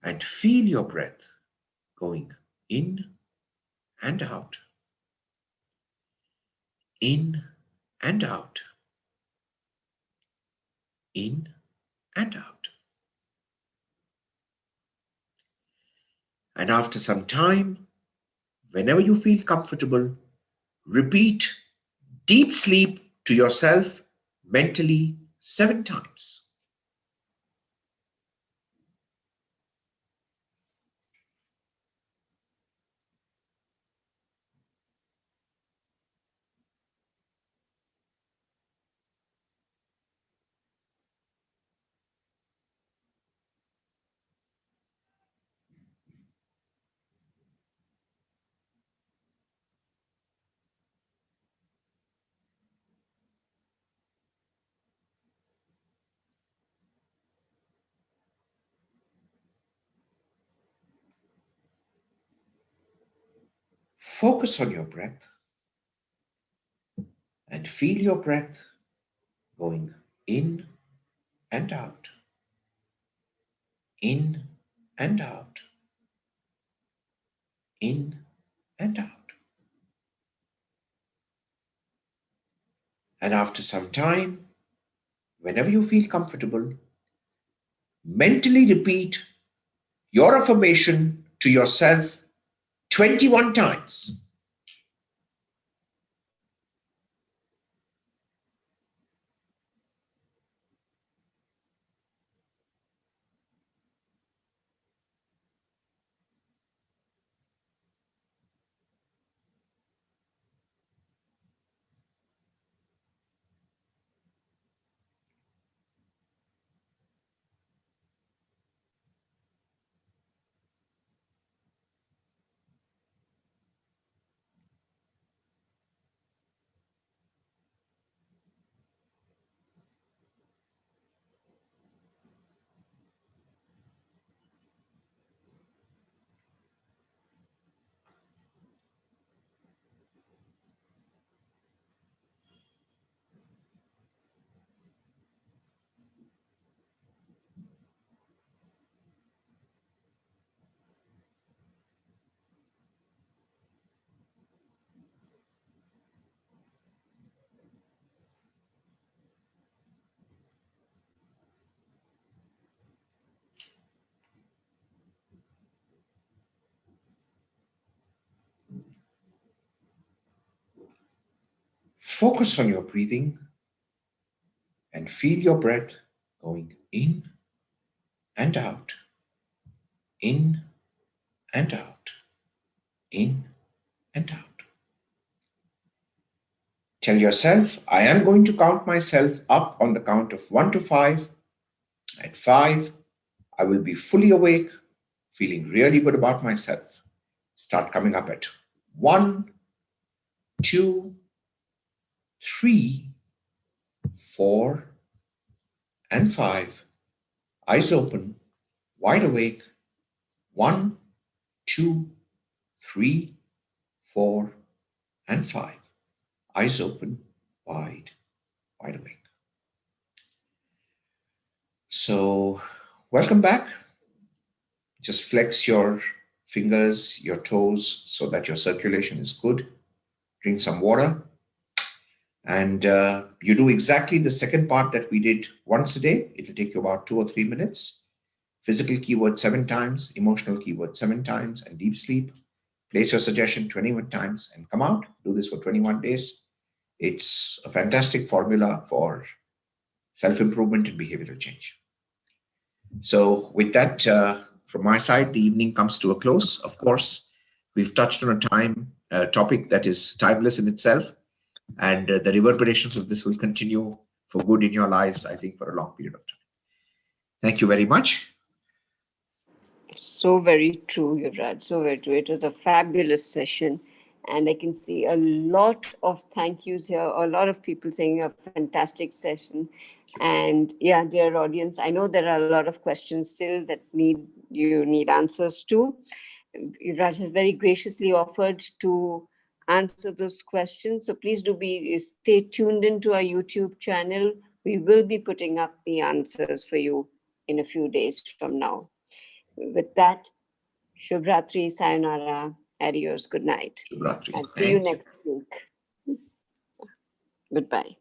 and feel your breath going in and out, in and out, in and out. And after some time, whenever you feel comfortable, repeat deep sleep to yourself mentally 7 times. Focus on your breath and feel your breath going in and out, in and out, in and out. And after some time, whenever you feel comfortable, mentally repeat your affirmation to yourself 21 times. Focus on your breathing and feel your breath going in and out, in and out, in and out. Tell yourself, I am going to count myself up on the count of 1 to 5. At 5, I will be fully awake, feeling really good about myself. Start coming up at 1, 2, 3, 4, and 5. Eyes open, wide awake. 1, 2, 3, 4, and 5. Eyes open, wide awake. So, welcome back. Just flex your fingers, your toes, so that your circulation is good. Drink some water. And you do exactly the second part that we did once a day. It'll take you about 2 or 3 minutes. Physical keyword 7 times, emotional keyword 7 times, and deep sleep. Place your suggestion 21 times and come out. Do this for 21 days. It's a fantastic formula for self-improvement and behavioral change. So with that, from my side, the evening comes to a close. Of course, we've touched on a topic that is timeless in itself, and the reverberations of this will continue for good in your lives, I think, for a long period of time. Thank you very much. So very true, Yuvraj. So very true. It was a fabulous session. And I can see a lot of thank yous here, a lot of people saying a fantastic session. And yeah, dear audience, I know there are a lot of questions still that you need answers to. Yuvraj has very graciously offered to answer those questions. So please do stay tuned into our YouTube channel. We will be putting up the answers for you in a few days from now. With that, Shubhratri, Sayonara, adios, good night. Shubhratri. And see you next week. Goodbye.